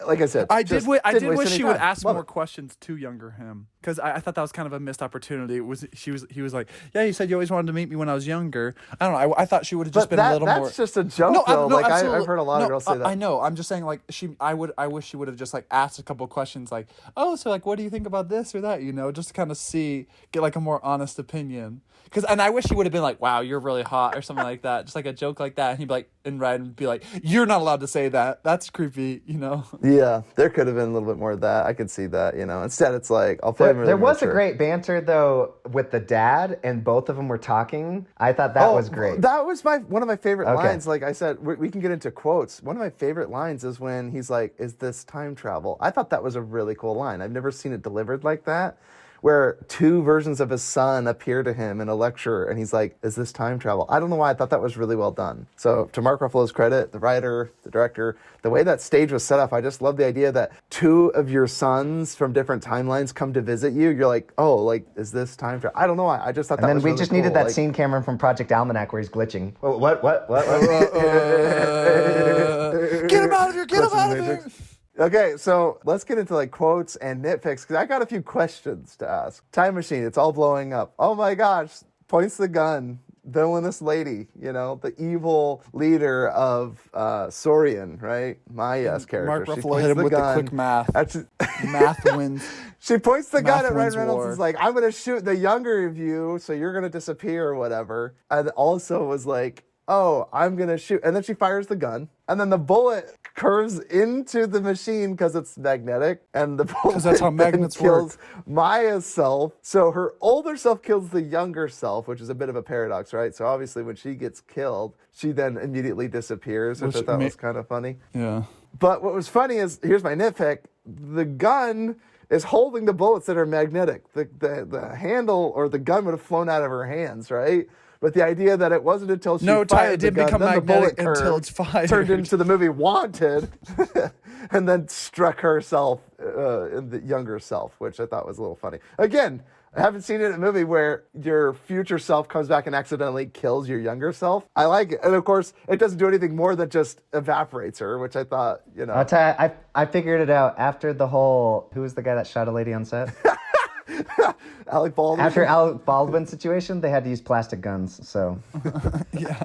like I said, I did wish waste she any would time. ask Love more it. questions to younger him because I thought that was kind of a missed opportunity. He was like, yeah, you said you always wanted to meet me when I was younger. I don't know. I thought she would have just But been a little that's more. just a joke, though. I've heard a lot of girls say that. I know. I'm just saying, like, I wish she would have just like asked a couple questions, like, oh, so like, what do you think about this or that? You know, just to kind of get like a more honest opinion. And I wish he would have been like, wow, you're really hot or something like that, just like a joke like that. And he'd be like, and Ryan would be like, you're not allowed to say that. That's creepy, you know. Yeah, there could have been a little bit more of that. I could see that, you know. Instead, it's like, I'll play There was a great banter though with the dad, and both of them were talking. I thought that was great. That was one of my favorite Okay. lines. Like I said, we can get into quotes. One of my favorite lines is when he's like, "Is this time travel?" I thought that was a really cool line. I've never seen it delivered like that, where 2 versions of his son appear to him in a lecture, and he's like, "Is this time travel?" I don't know why I thought that was really well done. So to Mark Ruffalo's credit, the writer, the director, the way that stage was set up, I just love the idea that 2 of your sons from different timelines come to visit you. You're like, oh, like, is this time travel? I don't know why. I just thought and that then was we really just cool. needed that Like, scene, Cameron, from Project Almanac where he's glitching. What? Get him out of here! Get him out of here! Okay, so let's get into like quotes and nitpicks because I got a few questions to ask. Time machine, it's all blowing up. Oh my gosh, points the gun. villainous lady, the evil leader of Saurian, right? Maya's character. Mark She Ruffalo points hit him the with gun. the quick math. Actually, Math wins. she points the gun Math at Ryan wins Reynolds war. and is like, I'm going to shoot the younger of you, so you're going to disappear or whatever. And also was like, oh, I'm going to shoot. And then she fires the gun. And then the bullet curves into the machine because it's magnetic. And the bullet that's how then magnets kills Maya's self. So her older self kills the younger self, which is a bit of a paradox, right? So obviously when she gets killed, she then immediately disappears, which I thought was kind of funny. Yeah. But what was funny is, here's my nitpick, the gun is holding the bullets that are magnetic. The handle or the gun would have flown out of her hands, right? But the idea that it wasn't until she fired it did the gun, become then the bullet magnetic until curved, it's fired. turned into the movie Wanted, and then struck herself in the younger self, which I thought was a little funny. Again, I haven't seen it in a movie where your future self comes back and accidentally kills your younger self. I like it. And of course, it doesn't do anything more than just evaporates her, which I thought, I'll tell you, I figured it out after the whole, who was the guy that shot a lady on set? Alec Baldwin. After Alec Baldwin situation, they had to use plastic guns, so. Yeah.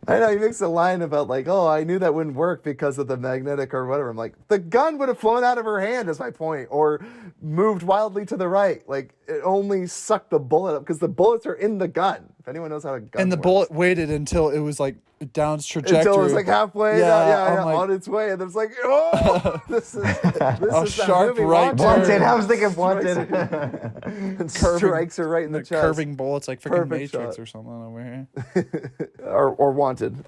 I know, he makes a line about like, oh, I knew that wouldn't work because of the magnetic or whatever. I'm like, the gun would have flown out of her hand is my point, or moved wildly to the right. Like, it only sucked the bullet up because the bullets are in the gun. If anyone knows how a gun And the works. bullet waited until it was like down its trajectory. Until it was like halfway on its way. And it's like, oh, this is that sharp movie, right Wanted. turn. I was thinking Wanted. And strikes her right in the Like chest. curving bullets like freaking Perfect Matrix shot. or something over here. Or Wanted.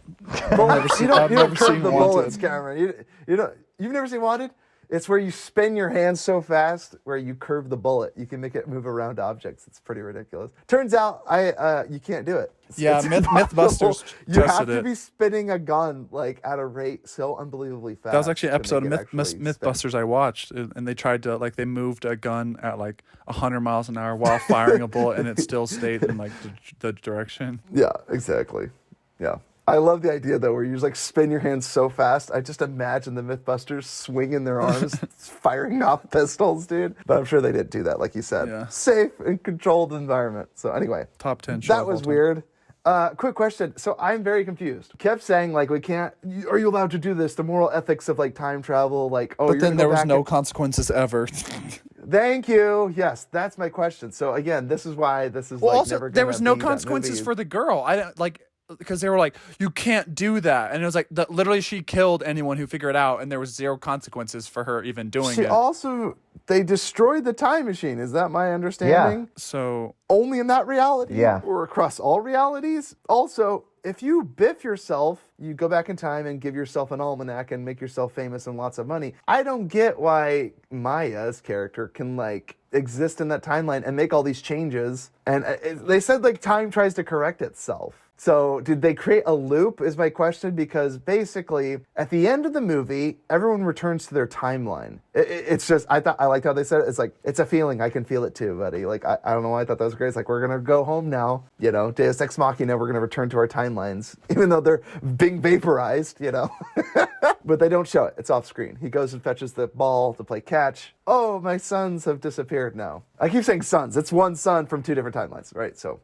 Bullets, you I've don't never curve seen the Wanted. bullets, Cameron. You've never seen Wanted? It's where you spin your hand so fast where you curve the bullet. You can make it move around objects. It's pretty ridiculous. Turns out you can't do it. It's impossible. Mythbusters You tested have to it. be spinning a gun like at a rate so unbelievably fast. That was actually an episode to of make it actually spin. Mythbusters I watched, and they tried to they moved a gun at like 100 miles an hour while firing a bullet, and it still stayed in like the direction. Yeah, exactly. Yeah. I love the idea though, where you just like spin your hands so fast. I just imagine the Mythbusters swinging their arms, firing off pistols, dude. But I'm sure they didn't do that, like you said. Yeah. Safe and controlled environment. So anyway, Top 10 show that of all was time. weird. Quick question. So I'm very confused. Kept saying like we can't. Are you allowed to do this? The moral ethics of like time travel. Like But then there was no consequences ever. Thank you. Yes, that's my question. So again, this is why this is Well, like also never. there gonna was no be that consequences movie. for the girl. I don't like because they were like, you can't do that, and it was like literally she killed anyone who figured it out, and there was zero consequences for her even doing She it. also they destroyed the time machine. Is that my understanding? So Only in that reality? Yeah. Or across all realities? Also, if you biff yourself, you go back in time and give yourself an almanac and make yourself famous and lots of money. I don't get why Maya's character can like exist in that timeline and make all these changes. And they said like time tries to correct itself. So did they create a loop is my question, because basically at the end of the movie, everyone returns to their timeline. It's just, I liked how they said it. It's like, it's a feeling. I can feel it too, buddy. Like, I don't know why I thought that was great. It's like, we're going to go home now, Deus Ex Machina, we're going to return to our timelines, even though they're being vaporized, but they don't show it. It's off screen. He goes and fetches the ball to play catch. Oh, my sons have disappeared now. I keep saying sons. It's one son from two different timelines, right? So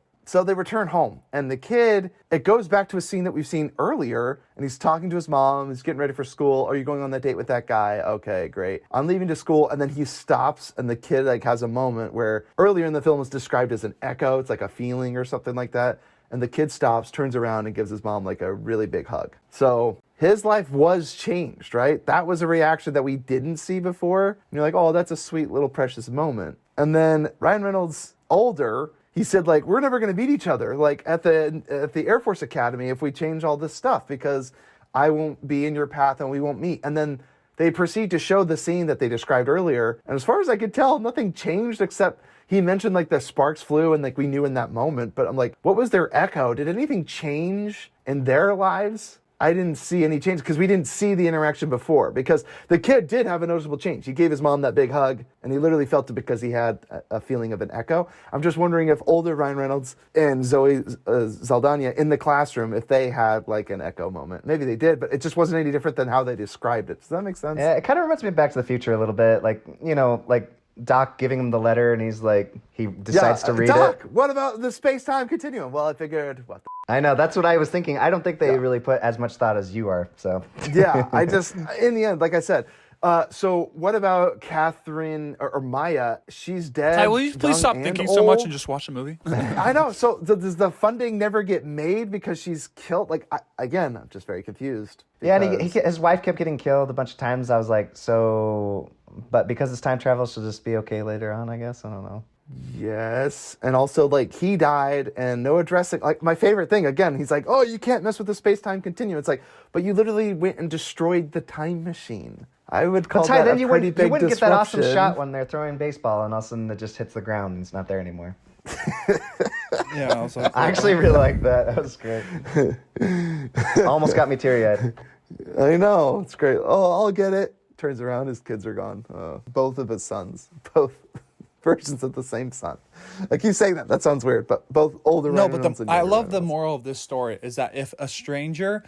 they return home, and the kid, it goes back to a scene that we've seen earlier, and he's talking to his mom, he's getting ready for school. Are you going on that date with that guy? Okay, great. I'm leaving to school, and then he stops, and the kid like has a moment where earlier in the film was described as an echo. It's like a feeling or something like that. And the kid stops, turns around, and gives his mom like a really big hug. So his life was changed, right? That was a reaction that we didn't see before. And you're like, oh, that's a sweet little precious moment. And then Ryan Reynolds, older, he said, like, we're never going to meet each other, like, at the Air Force Academy if we change all this stuff, because I won't be in your path and we won't meet. And then they proceed to show the scene that they described earlier. And as far as I could tell, nothing changed except he mentioned, like, the sparks flew and, like, we knew in that moment. But I'm like, what was their echo? Did anything change in their lives? I didn't see any change because we didn't see the interaction before, because the kid did have a noticeable change. He gave his mom that big hug, and he literally felt it because he had a feeling of an echo. I'm just wondering if older Ryan Reynolds and Zoe Saldana in the classroom, if they had like an echo moment. Maybe they did, but it just wasn't any different than how they described it. Does that make sense? Yeah, it kind of reminds me of Back to the Future a little bit. Like, Doc giving him the letter, and he's like, he decides to read Doc, it. what about the space-time continuum? Well, I figured, what the... I know, that's what I was thinking. I don't think they really put as much thought as you are, so. Yeah, I just, in the end, like I said, so what about Catherine or Maya? She's dead. Ty, will you please stop thinking so much and just watch the movie? I know. So does the funding never get made because she's killed? Like, again, I'm just very confused. Yeah, and his wife kept getting killed a bunch of times. I was like, so, but because it's time travel, she'll just be okay later on, I guess. I don't know. Yes. And also, like, he died and no addressing. Like, my favorite thing, again, he's like, oh, you can't mess with the space-time continuum. It's like, but you literally went and destroyed the time machine. I would call that a pretty big disruption. You wouldn't get that awesome shot when they're throwing baseball and all of a sudden it just hits the ground and it's not there anymore. Yeah, I actually really like that. That was great. Almost got me teary-eyed. I know. It's great. Oh, I'll get it. Turns around, his kids are gone. Both of his sons. Both versions of the same son. I keep saying that. That sounds weird, but both older Reynolds and I younger love the Reynolds. moral of this story is that if a stranger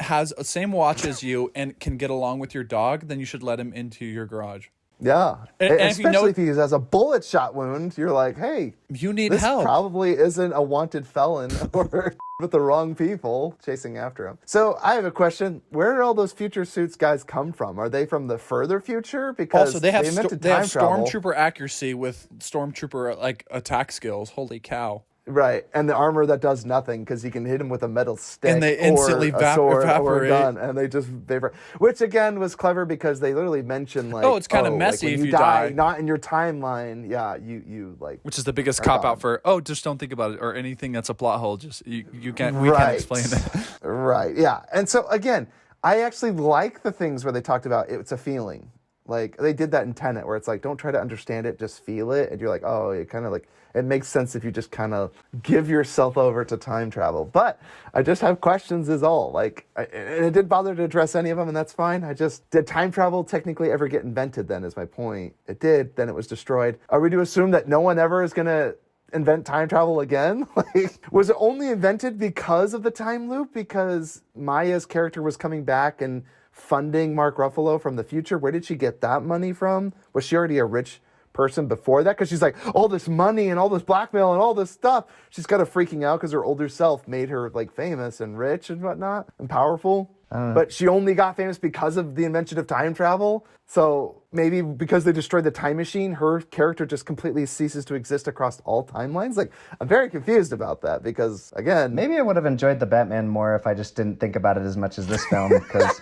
has the same watch as you and can get along with your dog, then you should let him into your garage. Yeah. And especially if he has a bullet shot wound, you're like, hey, you need this help. probably isn't a wanted felon or with the wrong people chasing after him. So I have a question. Where did all those future suits guys come from? Are they from the further future? Because Also, they have invented time travel. stormtrooper accuracy with stormtrooper like attack skills. Holy cow. Right, and the armor that does nothing because you can hit them with a metal stick And they instantly or a sword or a evaporate. gun, and they just vapor. Which again was clever because they literally mentioned like, it's kind of messy like if when you die. not in your timeline. Yeah, you like. Which is the biggest cop out for just don't think about it or anything that's a plot hole. Just we can't explain it. Right, yeah, and so again, I actually like the things where they talked about it's a feeling. Like they did that in Tenet, where it's like, don't try to understand it, just feel it, and you're like, oh, it kind of like it makes sense if you just kind of give yourself over to time travel. But I just have questions, is all. Like, and it didn't bother to address any of them, and that's fine. Did time travel technically ever get invented? Then is my point. It did. Then it was destroyed. Are we to assume that no one ever is gonna invent time travel again? Like, was it only invented because of the time loop? Because Maya's character was coming back and funding Mark Ruffalo from the future? Where did she get that money from? Was she already a rich person before that? Because she's like, all this money and all this blackmail and all this stuff. She's kind of freaking out because her older self made her like famous and rich and whatnot and powerful. But she only got famous because of the invention of time travel. So maybe because they destroyed the time machine, her character just completely ceases to exist across all timelines. Like, I'm very confused about that because, again... Maybe I would have enjoyed the Batman more if I just didn't think about it as much as this film, because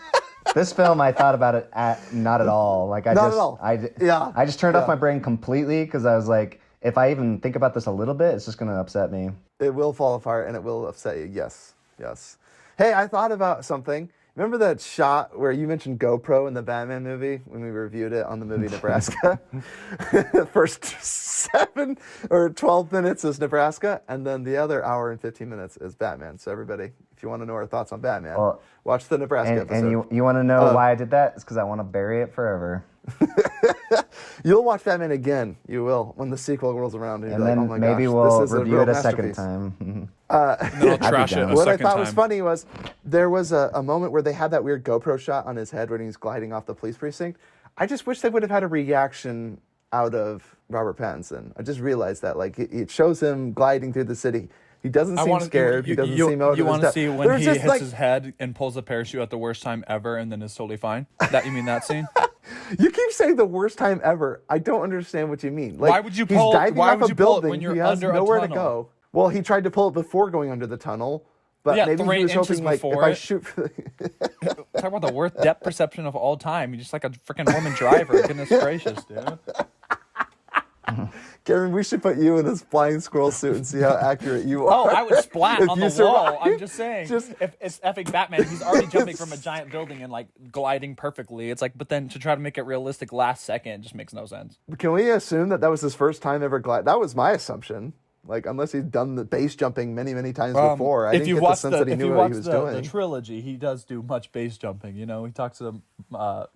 this film I thought about it not at all. Like I just turned off my brain completely because I was like, if I even think about this a little bit, it's just going to upset me. It will fall apart and it will upset you. Yes. Hey, I thought about something. Remember that shot where you mentioned GoPro in the Batman movie when we reviewed it on the movie Nebraska? The first 7 or 12 minutes is Nebraska, and then the other hour and 15 minutes is Batman. So everybody, if you want to know our thoughts on Batman, watch the Nebraska episode. And you want to know why I did that? It's because I want to bury it forever. You'll watch Batman again. You will when the sequel rolls around, and you're like, then "Oh my maybe gosh, we'll this is review a it real a second masterpiece." time. And then I'll trash it a What I second thought time. was funny was there was a moment where they had that weird GoPro shot on his head when he was gliding off the police precinct. I just wish they would have had a reaction out of Robert Pattinson. I just realized that, like, it shows him gliding through the city. He doesn't seem scared. He doesn't seem out of his depth. You want to see when he hits like, his head and pulls the parachute at the worst time ever and then is totally fine? You mean that scene? You keep saying the worst time ever. I don't understand what you mean. Like, Why would you pull? He's diving Why off would a you pull it building. when you're He has under nowhere a to tunnel? go. Well, he tried to pull it before going under the tunnel, but Yeah, maybe 3 he was inches hoping, like, if before I it. shoot for the... Talk about the worst depth perception of all time. You're just like a freaking woman driver. Goodness gracious, dude. Karen, we should put you in this flying squirrel suit and see how accurate you Oh, are. I would splat If on you the wall. survive, I'm just saying. If it's effing Batman, he's already jumping from a giant building and like gliding perfectly. It's like, but then to try to make it realistic last second just makes no sense. Can we assume that was his first time ever glide? That was my assumption. Like, unless he'd done the base jumping many, many times before. I didn't get the sense that he knew what he was doing. The trilogy, he does do much base jumping. You know, he talks to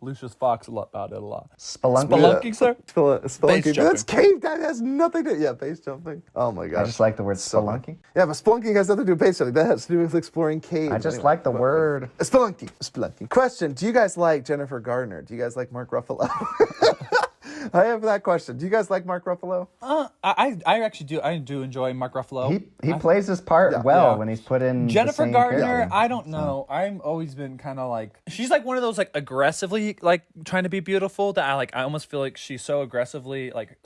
Lucius Fox about it a lot. Spelunking, sir? Spelunking. jumping. That's cave. That has nothing to... Yeah, base jumping. Oh, my gosh. I just like the word spelunking. Yeah, but spelunking has nothing to do with base jumping. That has to do with exploring caves. I just like the word. Spelunking. Question. Do you guys like Jennifer Gardner? Do you guys like Mark Ruffalo? I have that question. Do you guys like Mark Ruffalo? I actually do. I do enjoy Mark Ruffalo. He plays his part well when he's put in Jennifer the same Gardner, character. I don't know. I've always been kind of like, she's like one of those like aggressively like trying to be beautiful that I almost feel like she's so aggressively like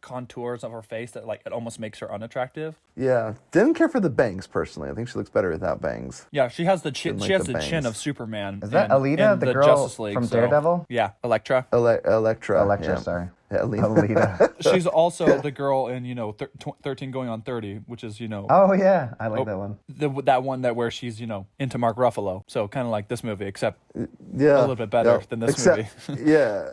contours of her face that like it almost makes her unattractive. Yeah. Didn't care for the bangs personally. I think she looks better without bangs. Yeah, she has the chin. Like She has the the chin bangs. of Superman. Is that in Alita, the girl Justice League, from Daredevil? Yeah, Elektra. Electra. Electra, yeah. sorry. Yeah, Alita. Alita. She's also the girl in 13 going on 30, which is Oh yeah, I like that one. that one where she's into Mark Ruffalo. So kind of like this movie, except Yeah. a little bit better than this movie. Yeah.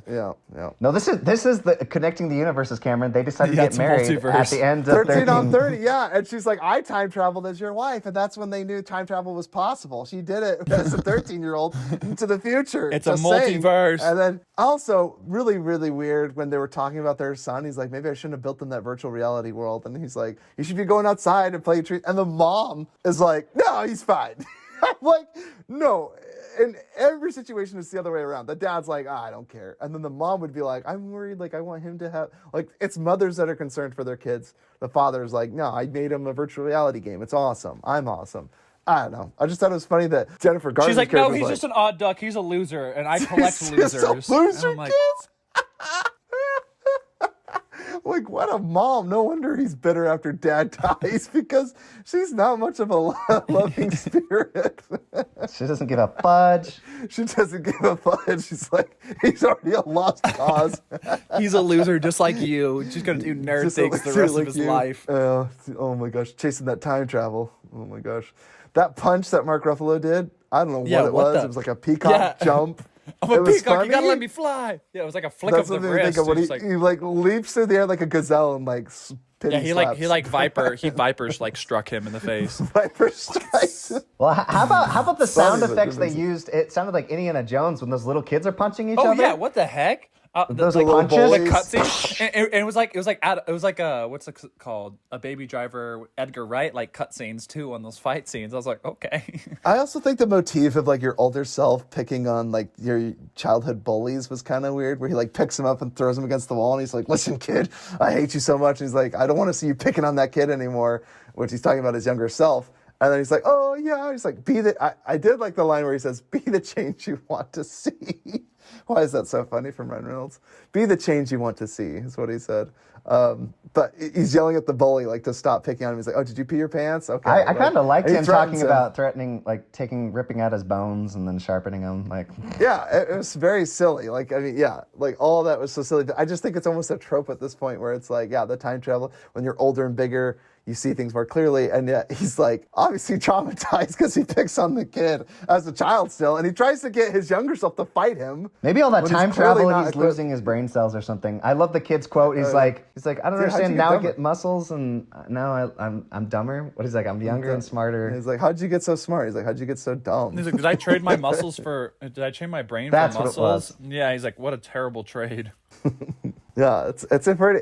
No, this is the connecting the universes, Cameron. They decided Yeah, to it's get a married multiverse. at the end of 13 on 30, yeah. And she's like, I time traveled as your wife. And that's when they knew time travel was possible. She did it as a 13-year-old into the future. It's Just a multiverse. saying. And then also, really, really weird when they were talking about their son. He's like, maybe I shouldn't have built in that virtual reality world. And he's like, you should be going outside and playing trees. And the mom is like, no, he's fine. I'm like, no. In every situation, it's the other way around. The dad's like, I don't care. And then the mom would be like, I'm worried. Like, I want him to have, like, it's mothers that are concerned for their kids. The father's like, no, I made him a virtual reality game. It's awesome. I'm awesome. I don't know. I just thought it was funny that Jennifer Gardner. She's like, no, he's just an odd duck. He's a loser, and I collect losers. Just a loser, And I'm like, kids. Like, what a mom. No wonder he's bitter after dad dies, because she's not much of a loving spirit. She doesn't give a fudge. She doesn't give a fudge. She's like, he's already a lost cause. he's a loser just like you. He's gonna do nerd Just a things the loser rest like of his you. life. Oh my gosh, chasing that time travel. Oh my gosh. That punch that Mark Ruffalo did, I don't know Yeah, what it what was. the- It was like a peacock jump. I'm It a was peacock. You gotta funny. let me fly. Yeah, it was like a flick That's of the what made me wrist. think of when It's like- he like leaps through the air like a gazelle and like yeah, he vipers like struck him in the face. Viper strikes. Well, how about the sound Funny, but effects they it was- used? It sounded like Indiana Jones when those little kids are punching each Oh other. yeah, what the heck? Those like, little the boys. cutscene, and it was like what's it called? A Baby Driver, Edgar Wright like cutscenes too on those fight scenes. I was like, okay. I also think the motif of like your older self picking on like your childhood bullies was kind of weird, where he like picks him up and throws him against the wall, and he's like, "Listen, kid, I hate you so much." And he's like, "I don't want to see you picking on that kid anymore," which he's talking about his younger self. And then he's like, "Oh yeah," he's like, I did like the line where he says, "Be the change you want to see." Why is that so funny from Ryan Reynolds? Be the change you want to see is what he said. But he's yelling at the bully like to stop picking on him. He's like, "Oh, did you pee your pants?" Okay. I kind of liked And he him threatens talking about threatening, like ripping out his bones and then sharpening them. Like, Yeah, it was very silly. Like, I mean, yeah, like all that was so silly. I just think it's almost a trope at this point where it's like, yeah, the time travel, when you're older and bigger, you see things more clearly. And yet he's like obviously traumatized because he picks on the kid as a child still. And he tries to get his younger self to fight him. maybe all that when he's time clearly travel, not he's equipped. losing his brain cells or something. I love the kid's quote. He's like, I don't Dude, how'd understand. you Now get I get muscles, and now I'm dumber. What he's like, I'm younger and And smarter. he's like, "How'd you get so smart?" He's like, "How'd you get so dumb?" He's like, did I trade my brain That's for what it muscles? was. Yeah, he's like, what a terrible trade. Yeah, it's a pretty.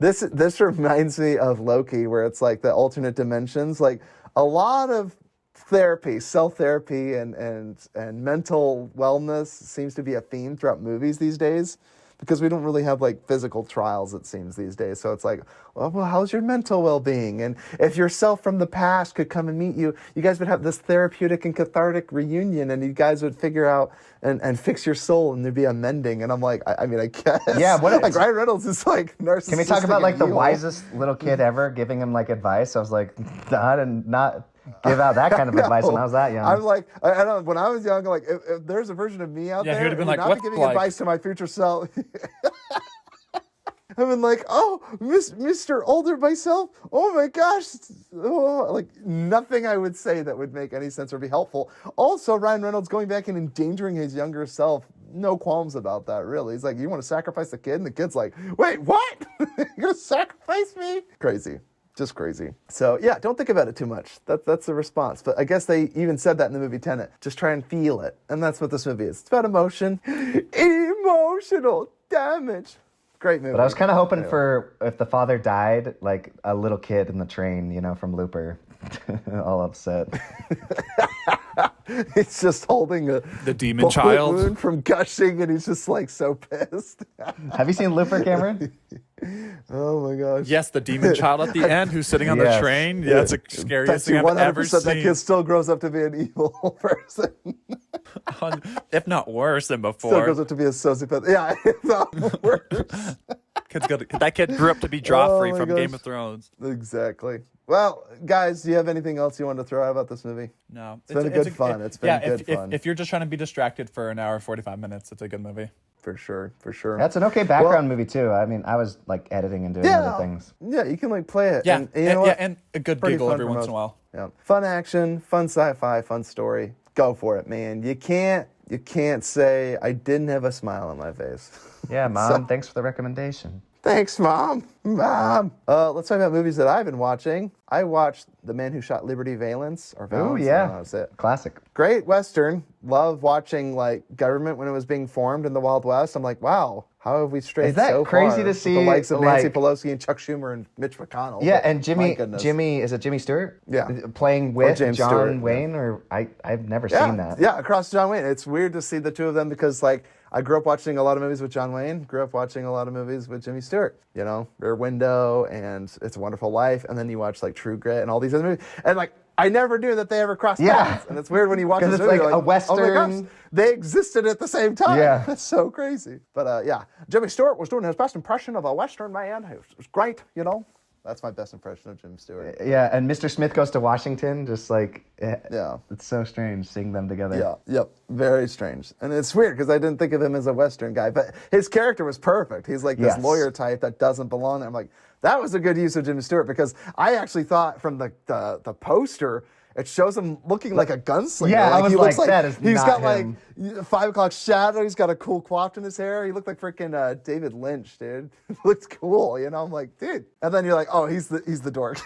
This reminds me of Loki, where it's like the alternate dimensions. Like a lot of therapy, self-therapy, and mental wellness seems to be a theme throughout movies these days, because we don't really have like physical trials, it seems, these days. So it's like, well, how's your mental well-being? And if yourself from the past could come and meet you, you guys would have this therapeutic and cathartic reunion, and you guys would figure out and fix your soul, and there'd be a mending. And I'm like, I mean, I guess. Yeah, what like Ryan Reynolds is like narcissistic. Can we talk about like the and evil. wisest little kid ever giving him like advice? I was like, I did not give out that kind of advice when I was that young. I'm like, I don't know, when I was young, like, if there's a version of me out Yeah, he there, would've been who would like, not "What's be giving like?" advice to my future self. I've been like, "Oh, Mr. Older myself, oh my gosh," like nothing I would say that would make any sense or be helpful. Also, Ryan Reynolds going back and endangering his younger self, no qualms about that, really. He's like, "You want to sacrifice the kid?" And the kid's like, "Wait, what? You're gonna sacrifice me?" Crazy. Just crazy. So yeah, don't think about it too much. That's the response. But I guess they even said that in the movie Tenet. Just try and feel it. And that's what this movie is. It's about emotion. Emotional damage. Great movie. But I was kind of hoping for, if the father died, like a little kid in the train, from Looper, all upset. He's just holding The demon bullet child. wound from gushing, and he's just like so pissed. Have you seen Looper, Cameron? Oh my gosh. Yes, the demon child at the end who's sitting on the Yes. train. Yeah, it's the scariest thing I've ever 100% that seen. kid still grows up to be an evil person. If not worse than Still before. grows up to be a sociopath. Yeah, if not worse. That kid grew up to be Joffrey Oh my from gosh. Game of Thrones. Exactly. Well, guys, do you have anything else you want to throw out about this movie? No, It's been good fun. It's been good fun. If you're just trying to be distracted for an hour 45 minutes, it's a good movie. For sure, for sure. That's an okay background movie too. I mean, I was like editing and doing other things. Yeah, you can like play it. Yeah, and you know what? and a good Pretty giggle fun every for once most. in a while. Yeah. Fun action, fun sci-fi, fun story. Go for it, man. You can't say I didn't have a smile on my face. Yeah, Mom, thanks for the recommendation. Thanks, Mom. Mom. Let's talk about movies that I've been watching. I watched The Man Who Shot Liberty Valance. Or Valance. Ooh, yeah. I don't know how to say it. Classic. Great Western. Love watching like government when it was being formed in the Wild West. I'm like, wow, how have we strayed Is that so crazy far to with see, the likes of Nancy like- Pelosi and Chuck Schumer and Mitch McConnell? Yeah, But and my goodness. Jimmy, is it Jimmy Stewart? Yeah. Playing with James John Stewart, yeah. Wayne, or I've never Yeah, seen that. yeah, across John Wayne. It's weird to see the two of them because like I grew up watching a lot of movies with John Wayne, grew up watching a lot of movies with Jimmy Stewart, you know, Rear Window and It's a Wonderful Life, and then you watch like True Grit and all these other movies. And like I never knew that they ever crossed paths. And it's weird when you watch 'Cause this it's movie, like you're a Western- oh my gosh, they existed at the same time. Yeah. That's so crazy. But yeah, Jimmy Stewart was doing his best impression of a Western man. It was great, you know. That's my best impression of Jimmy Stewart. Yeah, and Mr. Smith Goes to Washington, just like, Yeah. it's so strange seeing them together. Yeah, yep. Very strange. And it's weird because I didn't think of him as a Western guy, but his character was perfect. He's like this Yes. lawyer type that doesn't belong there. I'm like, that was a good use of Jimmy Stewart because I actually thought from the poster, it shows him looking like a gunslinger. Yeah, I was he looks like, that is he's not got him. like 5 o'clock shadow. He's got a cool coif in his hair. He looked like freaking David Lynch, dude. Looks cool, you know. I'm like, dude. And then you're like, oh, he's the dork.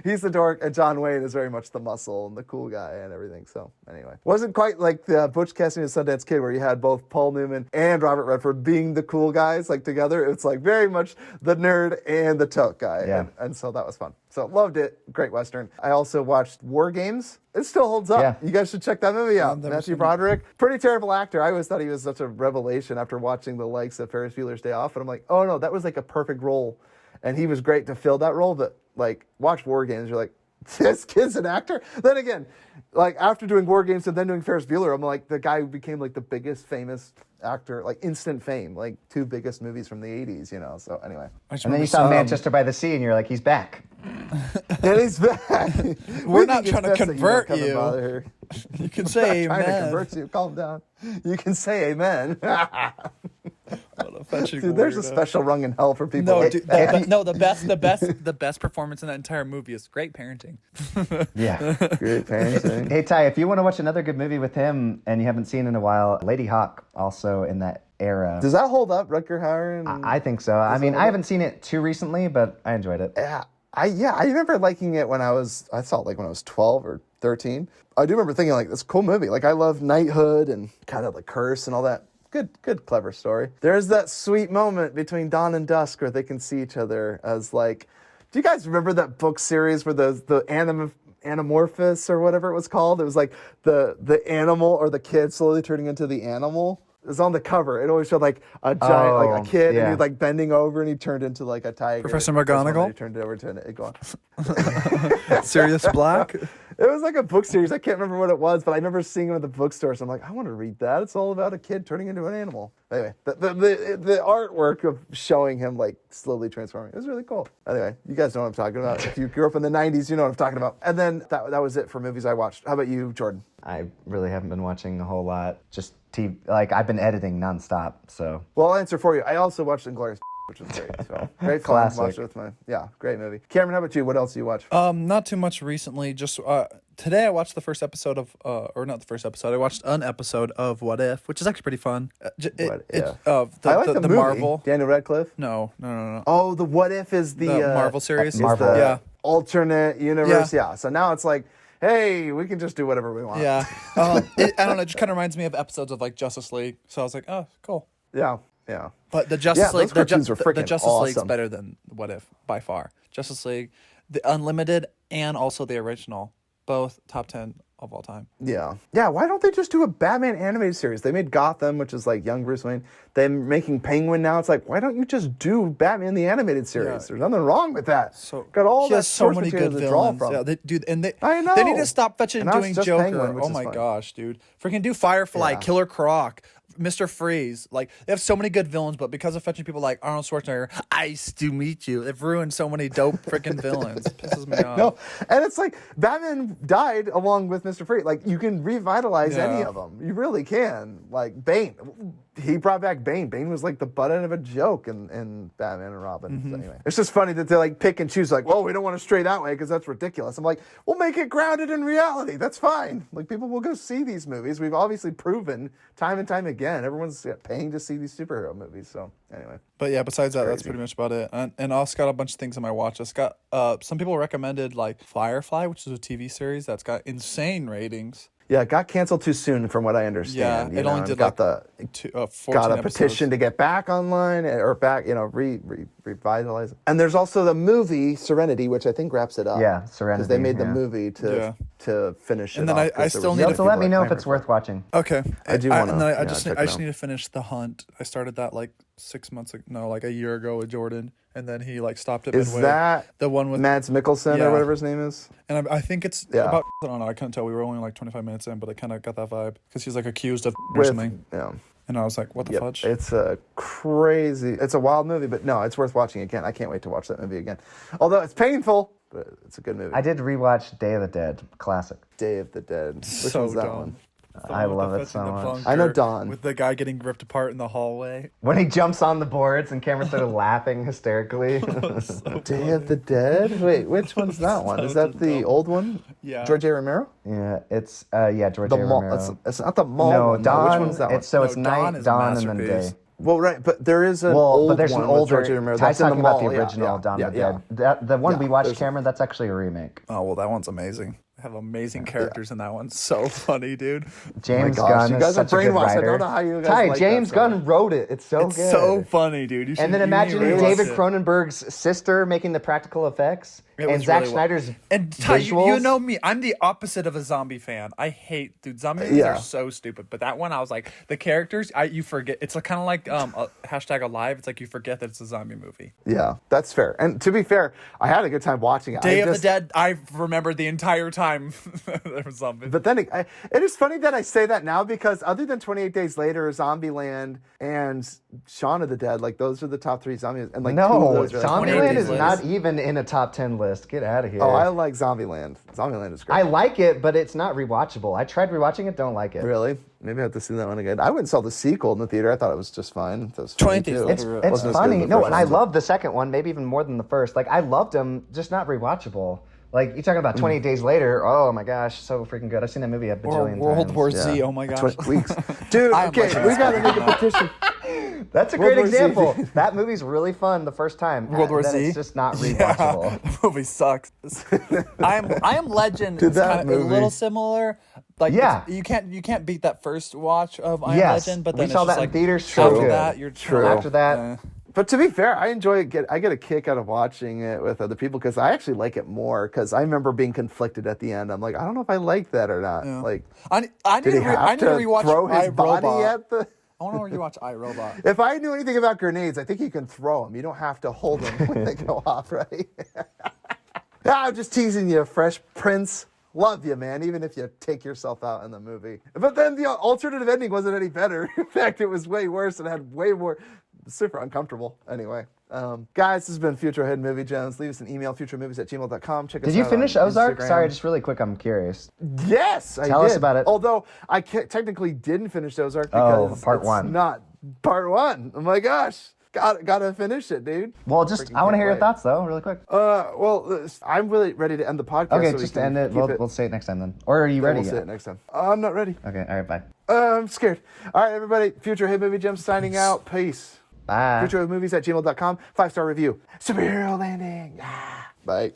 He's the dork, and John Wayne is very much the muscle and the cool guy and everything. So anyway, wasn't quite like the Butch Cassidy and Sundance Kid where you had both Paul Newman and Robert Redford being the cool guys like together. It's like very much the nerd and the tough guy. Yeah. And so that was fun. So loved it. Great Western. I also watched War Games. It still holds up. Yeah. You guys should check that movie out. never Matthew seen it. Broderick, pretty terrible actor. I always thought he was such a revelation after watching the likes of Ferris Bueller's Day Off. And I'm like, oh no, that was like a perfect role. And he was great to fill that role. But like, watch War Games, you're like, this kid's an actor? Then again, like after doing War Games and then doing Ferris Bueller, I'm like the guy who became like the biggest famous actor, like instant fame, like 2 biggest movies from the 80s, you know. So anyway. I just And then you remember saw some- Manchester by the Sea, and you're like, he's back. And he's back. We're not trying to convert you. You can say Trying to amen. convert you. Calm down. You can say amen. What a fetching Dude, there's a weirdo. special rung in hell for people. No, like dude, that. the best performance in that entire movie is great parenting. Yeah. Great parenting. Hey, Ty, if you want to watch another good movie with him and you haven't seen in a while, Lady Hawk, also in that era. Does that hold up, Rutger Hauer? And I think so. I mean, I haven't seen it too recently, but I enjoyed it. Yeah, I remember liking it when I saw it like when I was 12 or 13. I do remember thinking like, this is a cool movie. Like I love knighthood and kind of the curse and all that. Good, clever story. There's that sweet moment between dawn and dusk where they can see each other as like, do you guys remember that book series where the Anamorphous or whatever it was called? It was like the animal or the kid slowly turning into the animal. It was on the cover. It always showed like a giant, like a kid, and yeah. he's like bending over, and he turned into like a tiger. Professor This one, McGonagall? He turned it over to an iguana. Sirius Black. It was like a book series. I can't remember what it was, but I remember seeing it at the bookstore. So I'm like, I want to read that. It's all about a kid turning into an animal. Anyway, the artwork of showing him like slowly transforming, it was really cool. Anyway, you guys know what I'm talking about. If you grew up in the 90s, you know what I'm talking about. And then that was it for movies I watched. How about you, Jordan? I really haven't been watching a whole lot. Just TV, like I've been editing nonstop, so. Well, I'll answer for you. I also watched Inglourious, which was great. So great fun. Classic. Watched it with great movie. Cameron, how about you? What else do you watch? Not too much recently. Just today I watched the first episode of, or not the first episode. I watched an episode of What If, which is actually pretty fun. What If? The I like the movie. Marvel. Daniel Radcliffe. No. Oh, the What If is the Marvel series. Marvel. the Yeah. alternate universe. Yeah. Yeah. So now it's like, hey, we can just do whatever we want. Yeah. I don't know. It just kind of reminds me of episodes of like Justice League. So I was like, oh, cool. Yeah. But the Justice League, those cartoons were the freaking Justice League's awesome. better than What If by far. Justice League, the Unlimited, and also the original, both top 10 of all time. Yeah. Yeah, why don't they just do a Batman animated series? They made Gotham, which is like young Bruce Wayne. They're making Penguin now. It's like, why don't you just do Batman the animated series? Yeah. There's nothing wrong with that. So got all he that has so source many material good to draw villains. from. Yeah, I know. They need to stop fetching And now it's doing just Joker. Penguin, which Oh is my fine. gosh, dude! Freaking do Firefly, Yeah. Killer Croc, Mr. Freeze. Like they have so many good villains, but because of fetching people like Arnold Schwarzenegger, nice to meet you, they've ruined so many dope freaking villains. It pisses me off. No, and it's like Batman died along with Mr. Freeze. Like you can revitalize Yeah. any of them. You really can. Like Bane, he brought back Bane. Bane was like the butt end of a joke in Batman and Robin. So anyway, it's just funny that they like pick and choose. Like, well, we don't want to stray that way because that's ridiculous. I'm like, we'll make it grounded in reality. That's fine. Like people will go see these movies. We've obviously proven time and time again. Everyone's paying to see these superhero movies. So anyway. But yeah, besides that, that's Crazy. pretty much about it. And I also got a bunch of things on my watch list. Got some people recommended like Firefly, which is a TV series that's got insane ratings. Yeah, it got canceled too soon, from what I understand. Yeah, it only and did got like the 14 got a episodes. petition to get back online or back, revitalize it. And there's also the movie Serenity, which I think wraps it up. Yeah, Serenity, because they made the yeah. movie to finish And it then off, I 'cause there still was need other to- So let people me know if clamored it's for it. worth watching. Okay, I do wanna- And then I yeah, just check I it just out. need to finish The Hunt. I started that like 6 months ago, no, like a year ago with Jordan, and then he like stopped it Is midway. that the one with Mads Mikkelsen Yeah. or whatever his name is? And I think it's Yeah. about, I don't know, I couldn't tell. We were only like 25 minutes in, but I kind of got that vibe because he's like accused of or With, something. yeah. And I was like, what the Yep. fudge? It's a crazy, it's a wild movie, but no, it's worth watching again. I can't wait to watch that movie again. Although it's painful, but it's a good movie. I did rewatch Day of the Dead, classic. Day of the Dead. Which So one's that dumb. one? I With love the it fetch so in the much. bunker I know Dawn. with the guy getting ripped apart in the hallway. When he jumps on the boards and Cameron started laughing hysterically. Day of the Dead? Wait, which one's that one? Is that the old one? Yeah. George A. Romero? Yeah, it's George The A. mall. Romero. It's not the mall No, one. though. Dawn. Which one's that one? It's so No, it's Dawn night, is a dawn, and then masterpiece. day. Well, right, but there is an Well, old but there's one an with older. George A. Romero. Ty's That's in the talking about mall. the Yeah, original yeah, Dawn yeah, of the yeah. Dead. The one Yeah, we watched, there's- Cameron, that's actually a remake. Oh, well, that one's amazing. They have amazing characters in that one. So funny, dude. James gosh, Gunn you is guys are such a good brainwashed. I writer. don't know how you guys Ty, like James that so Gunn wrote it. It's so It's good. so funny, dude. You should, And then you imagine need to rewatch David it. Cronenberg's sister making the practical effects, It and was Zack really well- Snyder's And Ty, visuals. you know me. I'm the opposite of a zombie fan. I hate, dude. Zombie movies Yeah. are so stupid. But that one, I was like, the characters, you forget. It's kind of like hashtag alive. It's like you forget that it's a zombie movie. Yeah, that's fair. And to be fair, I had a good time watching it. Day I of just- the Dead. I remembered the entire time there was zombies. But then it is funny that I say that now because other than 28 Days Later, Zombieland, and Shaun of the Dead, like those are the top three zombies. And like two of No, those are like Zombieland is 28 not even in a top 10 list. Get out of here. Oh, I like Zombieland. Zombieland is great. I like it, but it's not rewatchable. I tried rewatching it, don't like it. Really? Maybe I have to see that one again. I went and saw the sequel in the theater. I thought it was just fine. That was 20 funny, Days too. Later. It's Wasn't as good as funny. the No, first and I one. love the second one, maybe even more than the first. Like, I loved them, just not rewatchable. Like, you're talking about 28 Days Later. Oh, my gosh, so freaking good. I've seen that movie a Or bajillion World times. War Yeah. Z. Oh my gosh. 20 weeks. Dude, I am okay, liking we this got to movie make a petition. That's a World great War Z. example. That movie's really fun the first time. World War and then Z? It's just not rewatchable. Yeah, the movie sucks. I am Legend. Dude, is that kind of a movie. little similar. Like Yeah. you can't beat that first watch of I Am Yes, Legend, but we then saw it's just that in like theaters, so after good. that you're True. After that, Yeah. But to be fair, I enjoy it. I get a kick out of watching it with other people because I actually like it more. Because I remember being conflicted at the end. I'm like, I don't know if I like that or not. Yeah. Like, I need did he to have to rewatch throw his body iRobot. at the? I want to rewatch iRobot. If I knew anything about grenades, I think you can throw them. You don't have to hold them when they go off, right? I'm just teasing you, Fresh Prince. Love you, man, even if you take yourself out in the movie. But then the alternative ending wasn't any better. In fact, it was way worse and had way more super uncomfortable. Anyway, guys, this has been Futro Hidden Movie Jones. Leave us an email, futuremovies@gmail.com. Check us out. did you finish on Ozark? Instagram. Sorry, just really quick, I'm curious. Yes, I did. Tell us about it. Although I technically didn't finish Ozark because part it's one. not part one. Oh my gosh. Gotta finish it, dude. Well, just, Freaking I want to can't hear your wait. thoughts, though, really quick. Well, I'm really ready to end the podcast. Okay, so we just can end it. keep We'll say it next time then. Or are you ready We'll say yet? it next time. I'm not ready. Okay, all right, bye. I'm scared. All right, everybody. Future Hit Movie Gems signing out. Peace. Bye. Futuremovies@gmail.com. 5-star review. Superhero landing. Ah. Bye.